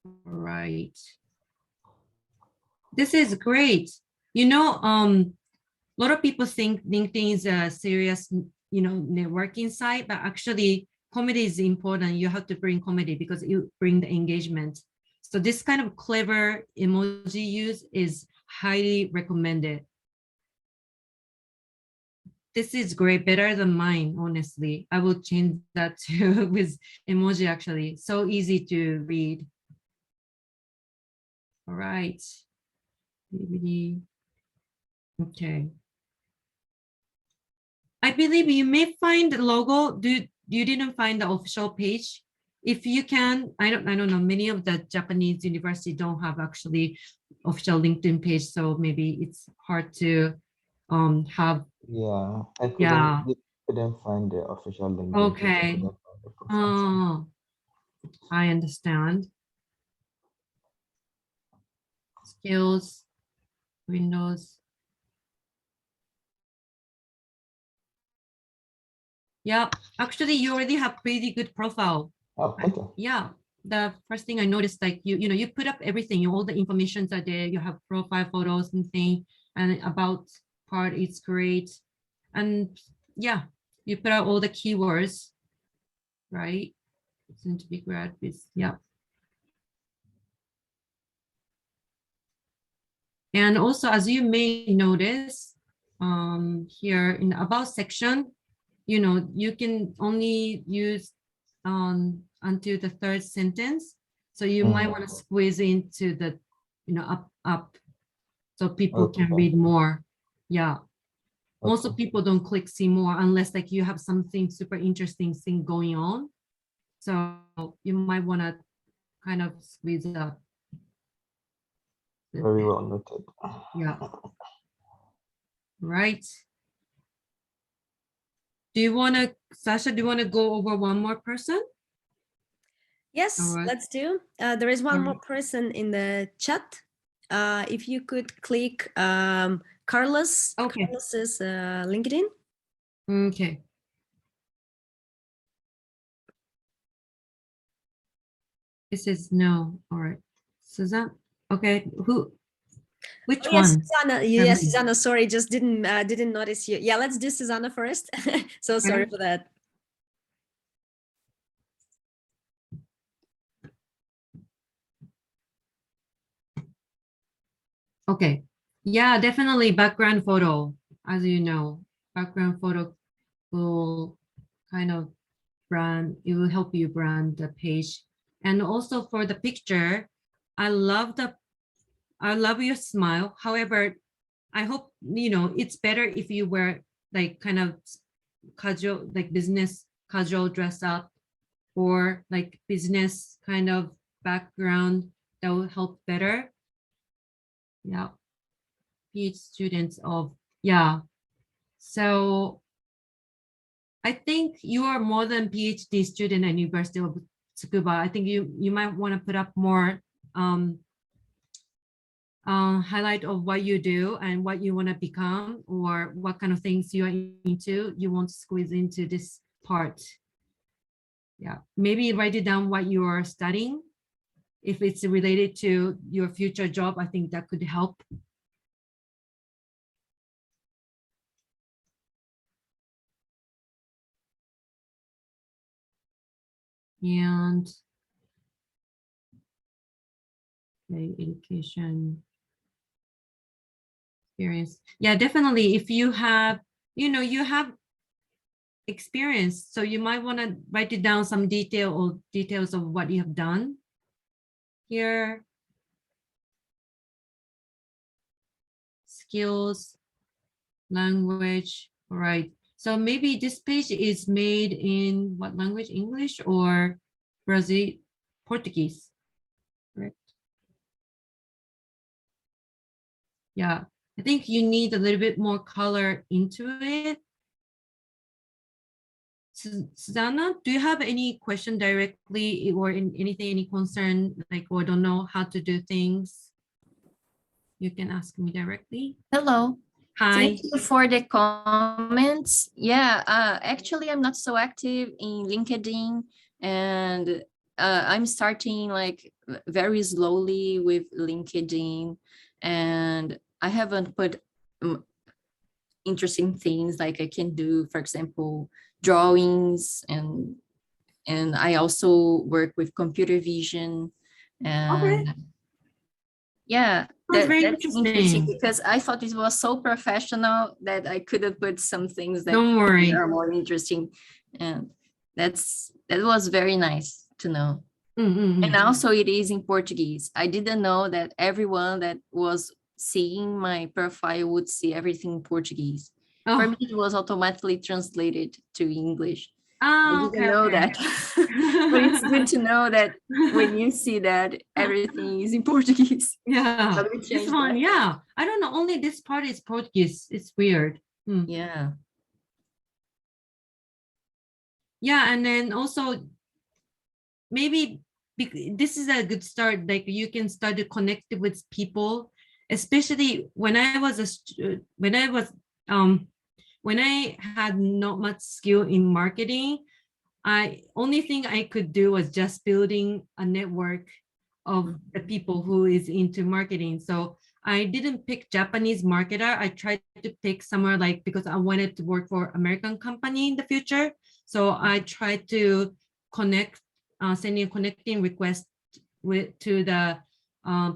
All right. This is great. You know, a lot of people think LinkedIn is a serious, networking site, but actually comedy is important. You have to bring comedy because you bring the engagement. So this kind of clever emoji use is highly recommended. This is great, better than mine, honestly. I will change that to with emoji actually. So easy to read. All right. Okay. I believe you may find the logo. You didn't find the official page? If you can, I don't know. Many of the Japanese university don't have actually official LinkedIn page, so maybe it's hard to have. Yeah, I Yeah. couldn't find the official LinkedIn page. I Okay. couldn't find the profile. Oh, I understand. Skills, Windows. Yeah, actually, you already have pretty good profile. Oh, okay. Yeah, the first thing I noticed, like you put up everything, all the informations are there. You have profile photos and thing, and about part is great, and yeah, you put out all the keywords, right? Soon to be grad with yeah, and also as you may notice, here in the about section, you can only use until the third sentence. So you might want to squeeze into the, up so people can Okay. read more. Yeah. Most Okay. of people don't click see more unless like you have something super interesting thing going on. So you might want to kind of squeeze up. Very well noted. Yeah. Right. Sasha, do you want to go over one more person? Yes, All right. let's do. There is one more Alright. person in the chat. If you could click Carlos. Okay. Carlos's LinkedIn. Okay. This is no. All right. Suzanne. Okay. Which Oh, yes, one? Susanna. Yes, Susanna. Sorry, just didn't notice you. Yeah, let's do Susanna first. So sorry for that. Okay. Yeah, definitely background photo. As you know, background photo will kind of it will help you brand the page. And also for the picture, I love your smile. However, I hope, it's better if you wear like kind of casual, like business casual dress up or like business kind of background that will help better. Yeah. PhD students of, yeah. So I think you are more than PhD student at University of Tsukuba. I think you might want to put up more highlight of what you do and what you want to become or what kind of things you are into. You want to squeeze into this part. Yeah, maybe write it down what you are studying. If it's related to your future job, I think that could help. And okay, education experience. Yeah, definitely. If you have, you have experience, so you might want to write it down some details of what you have done here. Skills, language. All right. So maybe this page is made in what language? English or Brazil, Portuguese, correct? Yeah, I think you need a little bit more color into it. Susanna, do you have any question directly or anything, any concern, like, or don't know how to do things? You can ask me directly. Hello. Hi. Thank you for the comments. Yeah, actually, I'm not so active in LinkedIn, and I'm starting like very slowly with LinkedIn, and I haven't put interesting things like I can do, for example, drawings, and I also work with computer vision, Okay. and yeah, Sounds very that's interesting interesting. because I thought it was so professional that I could have put some things that Don't worry. are more interesting, and that was very nice to know. And also it is in Portuguese. I didn't know that everyone that was seeing my profile would see everything in Portuguese. For me, it was automatically translated to English. I Oh, didn't know that. But it's good to know that when you see that, everything is in Portuguese. Yeah, Let me this change one, that. yeah. I don't know, only this part is Portuguese. It's weird. Yeah. Yeah, and then also maybe this is a good start. Like you can start to connect with people, especially when I was when I had not much skill in marketing. Only thing I could do was just building a network of the people who is into marketing. So I didn't pick Japanese marketer. I tried to pick somewhere like, because I wanted to work for American company in the future. So I tried to connect, sending a connecting request to the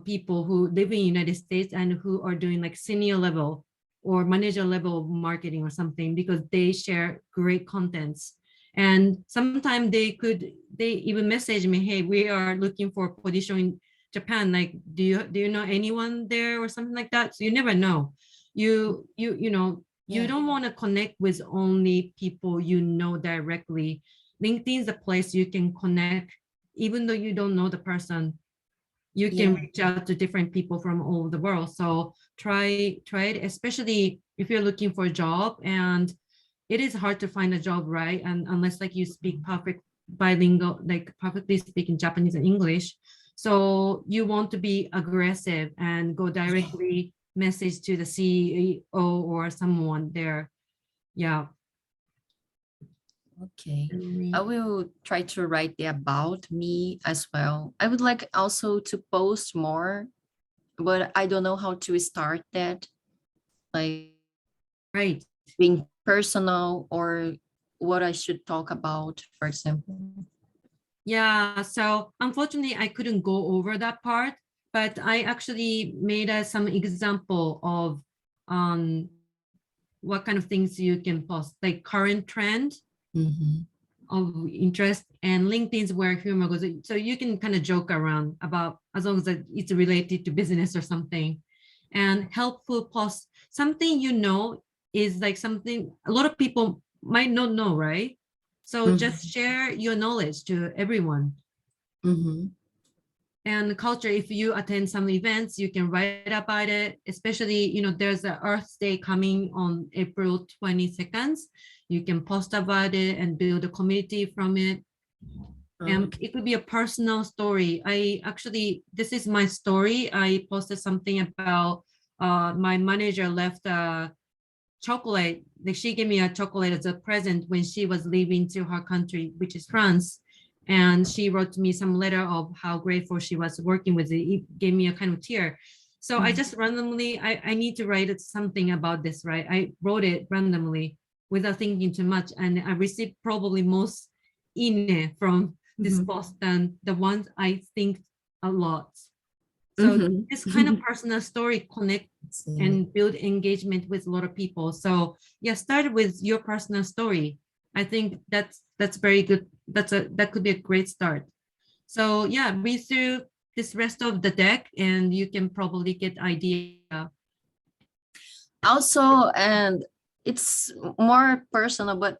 people who live in United States and who are doing like senior level or manager level marketing or something, because they share great contents. And sometimes they even message me, hey, we are looking for a position in Japan. Like, do you know anyone there or something like that? So you never know. You know, you don't want to connect with only people you know directly. LinkedIn is a place you can connect, even though you don't know the person. You can reach out to different people from all over the world. So try it, especially if you're looking for a job, and it is hard to find a job, right? And unless like you speak perfect bilingual, like perfectly speaking Japanese and English. So you want to be aggressive and go directly message to the CEO or someone there. Yeah. Okay. I will try to write the about me as well. I would like also to post more, but I don't know how to start that. Like Right. being personal or what I should talk about, for example. Yeah, so unfortunately, I couldn't go over that part, but I actually made some example of what kind of things you can post, like current trend of interest, and LinkedIn's where humor goes. So you can kind of joke around about, as long as it's related to business or something. And helpful posts, something you know is like something a lot of people might not know, right? So just share your knowledge to everyone. And culture, if you attend some events, you can write about it, especially, you know, there's a Earth Day coming on April 22nd. You can post about it and build a community from it. And it could be a personal story. This is my story. I posted something about my manager left a chocolate. Like she gave me a chocolate as a present when she was leaving to her country, which is France. And she wrote me some letter of how grateful she was working with it. It gave me a kind of tear. So I just randomly, I need to write something about this, right? I wrote it randomly without thinking too much. And I received probably most ine from this post than the ones I think a lot. So this kind of personal story connects and build engagement with a lot of people. So yeah, start with your personal story. I think that's very good. That could be a great start. So yeah, read through this rest of the deck and you can probably get idea. Also, and it's more personal, but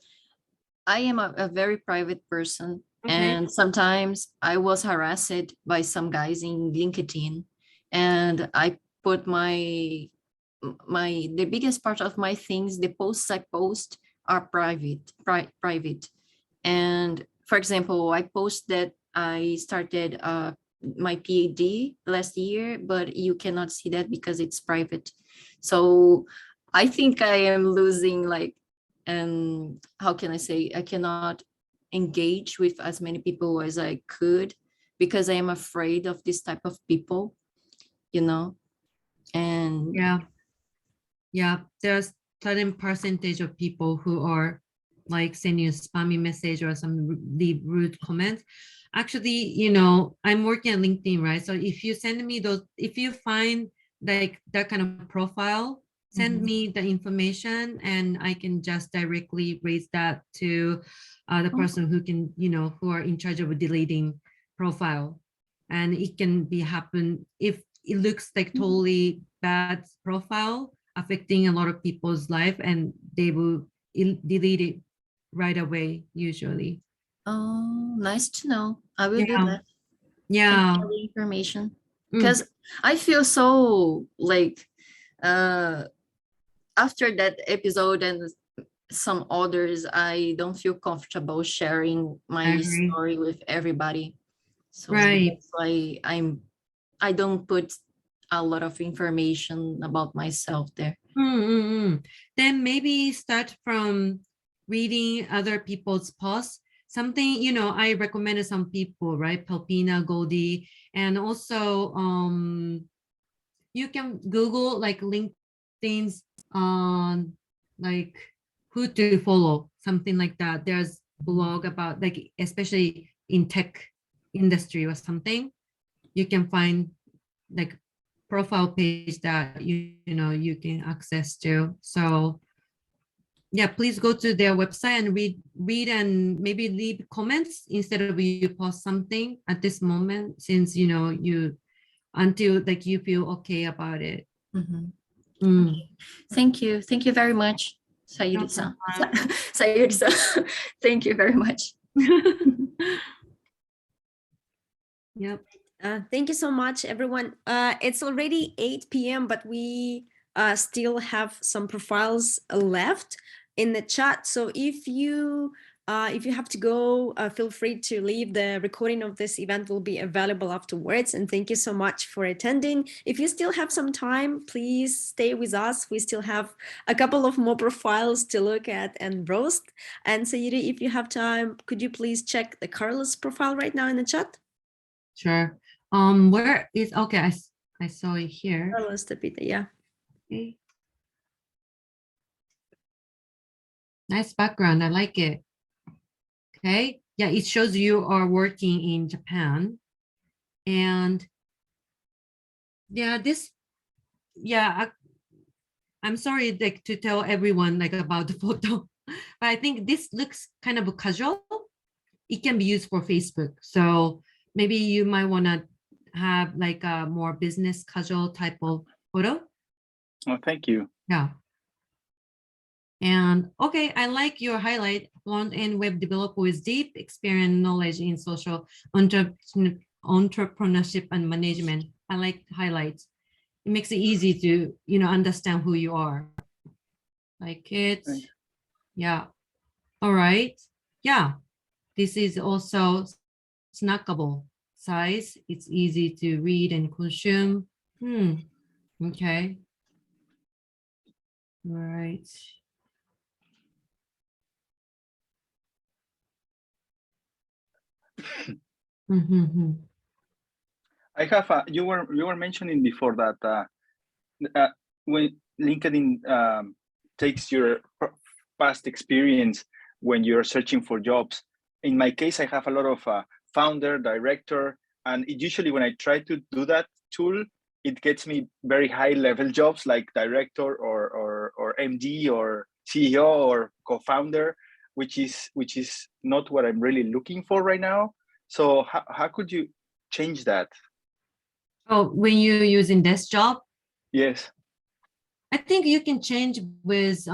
I am a very private person. And sometimes I was harassed by some guys in LinkedIn, and I put the biggest part of my things, the posts I post are private. And for example, I post that I started my PhD last year, but you cannot see that because it's private. So I think I am losing like, how can I say, I cannot engage with as many people as I could because I am afraid of this type of people, you know. And yeah, there's certain percentage of people who are like sending you spammy message or some really rude comments. Actually, you know, I'm working on LinkedIn, right? So if you send me those, if you find like that kind of profile, send me the information and I can just directly raise that to the person who can, you know, who are in charge of deleting profile. And it can be happen if it looks like totally bad profile affecting a lot of people's life, and they will delete it right away usually. oh, nice to know. I will do that. Thank Yeah. you for the information. Because I feel so like after that episode and some others, I don't feel comfortable sharing my story with everybody. So that's why I don't put a lot of information about myself there. Then maybe start from reading other people's posts. Something, you know, I recommended some people, right? Pelpina, Goldie, and also you can Google like LinkedIn's on like who to follow, something like that. There's blog about like, especially in tech industry or something, you can find like profile page that you know you can access to. So yeah, please go to their website and read and maybe leave comments instead of you post something at this moment, since you know you until like you feel okay about it. Thank you very much, Sayuri-san. Sayuri-san. Thank you very much. Yep. Thank you so much, everyone. It's already 8 p.m., but we still have some profiles left in the chat. So if you have to go, feel free to leave. The recording of this event will be available afterwards. And thank you so much for attending. If you still have some time, please stay with us. We still have a couple of more profiles to look at and roast. And Sayuri, if you have time, could you please check the Carlos profile right now in the chat? Sure. Where is, okay, I saw it here. Carlos Tapita, yeah. Okay. Nice background, I like it. Okay, yeah, it shows you are working in Japan. And yeah, this, yeah, I'm sorry like to tell everyone like about the photo, but I think this looks kind of casual. It can be used for Facebook. So maybe you might want to have like a more business casual type of photo. Oh, thank you. Yeah. And okay, I like your highlight, front-end web developer with deep experience and knowledge in social entrepreneurship and management. I like highlights. It makes it easy to, you know, understand who you are. Like it. Yeah. All right. Yeah. This is also snackable size. It's easy to read and consume. Okay. All right. I have you were mentioning before that when LinkedIn takes your past experience when you're searching for jobs. In my case, I have a lot of founder, director, and usually when I try to do that tool, it gets me very high level jobs like director or MD or CEO or co-founder, which is not what I'm really looking for right now. So how could you change that? Oh, when you're using this job? Yes. I think you can change with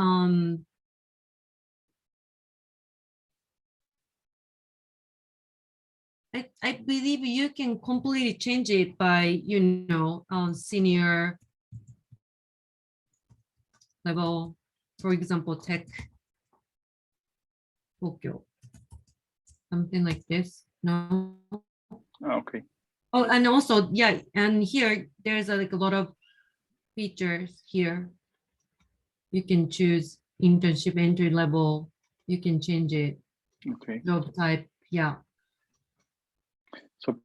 I believe you can completely change it by, you know, senior level, for example, tech, Tokyo, something like this. No. Okay. Oh, and also, yeah, and here there's like a lot of features here. You can choose internship entry level. You can change it. Okay. Job type. Yeah. So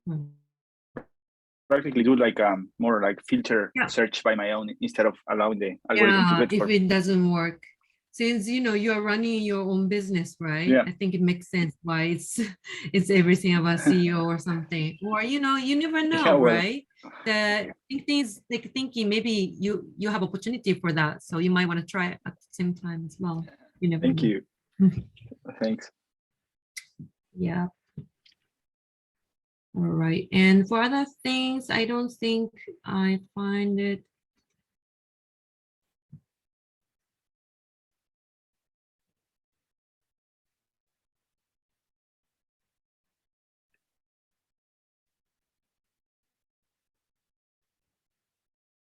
practically do like more like filter Yeah. search by my own instead of allowing the algorithm to Yeah, do it if for. it doesn't work. Since you are running your own business, right? Yeah. I think it makes sense why it's it's everything about CEO or something. Or you never know, Yeah, well, right? The LinkedIn is like thinking maybe you have opportunity for that. So you might want to try it at the same time as well. You never thank know. you. Thanks. Yeah. All right. And for other things, I don't think I find it.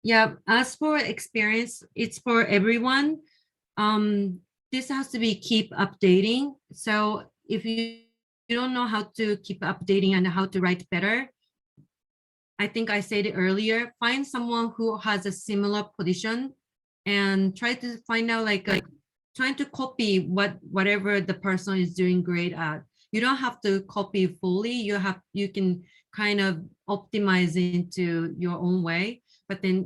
Yeah, as for experience, it's for everyone. This has to be keep updating. So if you don't know how to keep updating and how to write better, I think I said it earlier, find someone who has a similar position and try to find out like trying to copy whatever the person is doing great at. You don't have to copy fully. You can kind of optimize into your own way. But then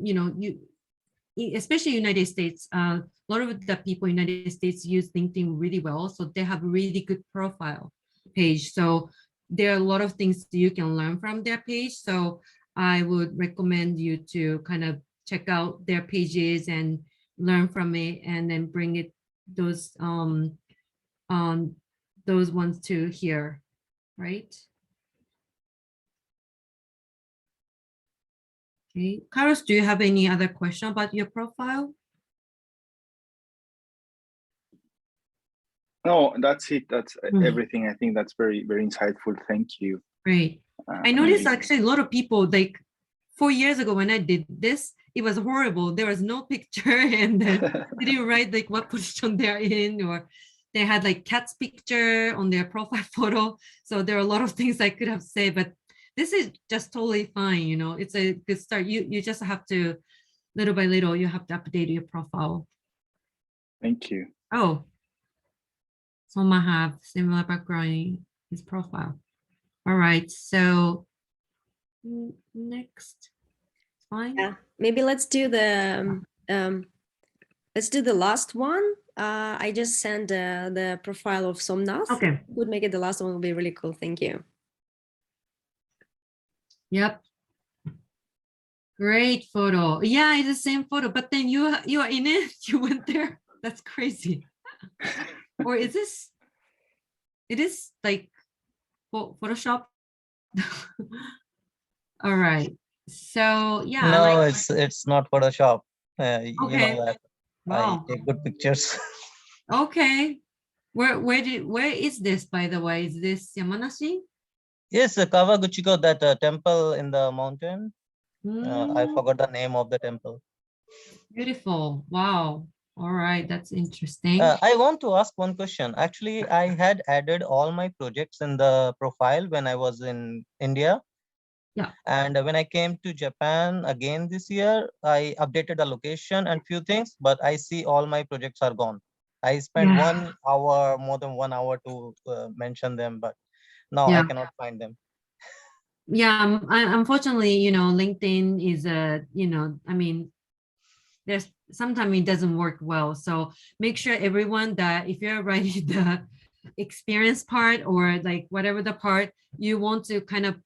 especially United States, a lot of the people in United States use LinkedIn really well. So they have a really good profile page. So there are a lot of things you can learn from their page. So I would recommend you to kind of check out their pages and learn from it and then bring it those ones to here, right? Okay, Carlos, do you have any other question about your profile? No, that's it. That's everything. I think that's very, very insightful. Thank you. Great. I noticed actually a lot of people like 4 years ago when I did this, it was horrible. There was no picture and then they didn't write like what position they're in, or they had like cat's picture on their profile photo. So there are a lot of things I could have said, but this is just totally fine. It's a good start. You just have to, little by little, you have to update your profile. Thank you. Oh, Soma have similar background in his profile. All right, so next. Fine. Yeah, maybe let's do the last one. I just sent the profile of Somnath. Okay. Would make it the last one will be really cool. Thank you. Yep. Great photo. Yeah, it's the same photo, but then you are in it. You went there. That's crazy. Or is this? It is like Photoshop. All right. So yeah. No, it's not Photoshop. You Okay. know that. Wow. I take good pictures. Okay. Where is this, by the way? Is this Yamanashi? Yes, Kawaguchiko, that temple in the mountain. I forgot the name of the temple. Beautiful. Wow. All right, that's interesting. I want to ask one question. Actually, I had added all my projects in the profile when I was in India. Yeah. And when I came to Japan again this year, I updated the location and few things, but I see all my projects are gone. I spent 1 hour, more than 1 hour to mention them, but now I cannot find them. Yeah, unfortunately, LinkedIn is I mean, there's sometimes it doesn't work well. So make sure everyone that if you're writing the experience part or like whatever the part, you want to kind of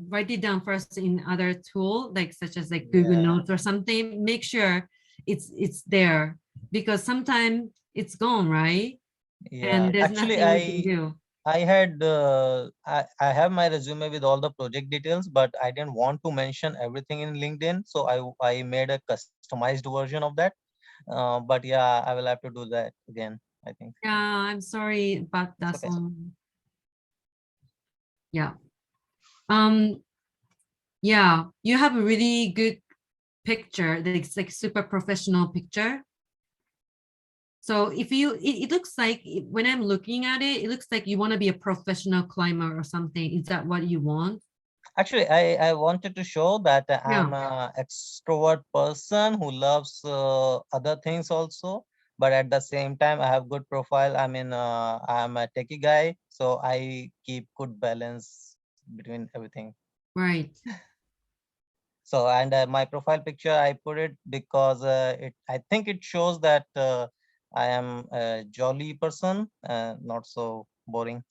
write it down first in other tool, like such as like Google Notes or something. Make sure it's there because sometimes it's gone, right? Yeah, And there's actually, nothing we can do. I had I have my resume with all the project details, but I didn't want to mention everything in LinkedIn, so I made a customized version of that. But yeah, I will have to do that again, I think. Yeah, I'm sorry about that Okay. one. Yeah. Yeah, you have a really good picture. It's like super professional picture. So if it looks like when I'm looking at it, it looks like you want to be a professional climber or something. Is that what you want? Actually, I wanted to show that Yeah. I'm an extrovert person who loves other things also. But at the same time, I have good profile. I mean, I'm a techie guy, so I keep good balance between everything. Right. So, and my profile picture, I put it because I think it shows that I am a jolly person, not so boring.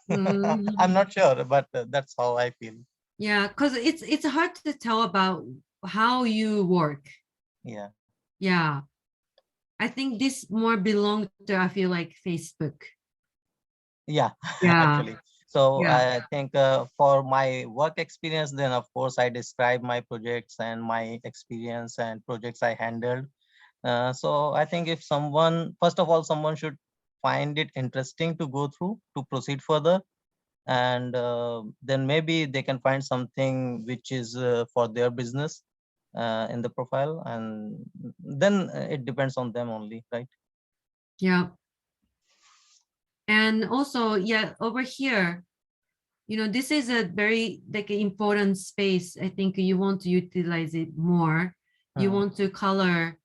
I'm Mhm. not sure, but that's how I feel. Yeah, because it's hard to tell about how you work. Yeah. Yeah. I think this more belong to, I feel like, Facebook. Yeah, Yeah. actually. So Yeah. I think for my work experience, then of course I describe my projects and my experience and projects I handled. So I think if someone, first of all, someone should find it interesting to go through to proceed further, and then maybe they can find something which is for their business in the profile, and then it depends on them only, right? Yeah. And also, yeah, over here, this is a very like an important space. I think you want to utilize it more. You Hmm. want to color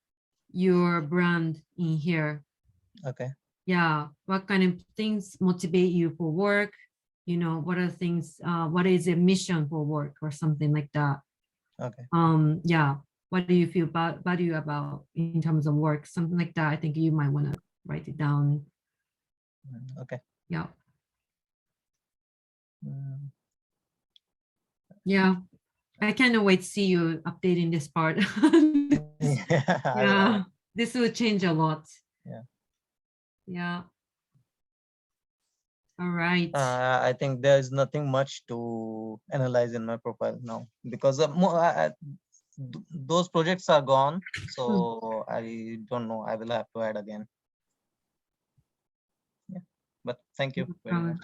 your brand in here. Okay. Yeah. What kind of things motivate you for work? What are things, what is a mission for work or something like that? Okay. Yeah. What do you feel value about in terms of work? Something like that. I think you might want to write it down. Okay. Yeah. Mm. Yeah. I cannot wait to see you updating this part. Yeah. Yeah. This will change a lot. Yeah. Yeah. All right. I think there is nothing much to analyze in my profile now because those projects are gone. So I don't know. I will have to add again. Yeah. But thank you very much.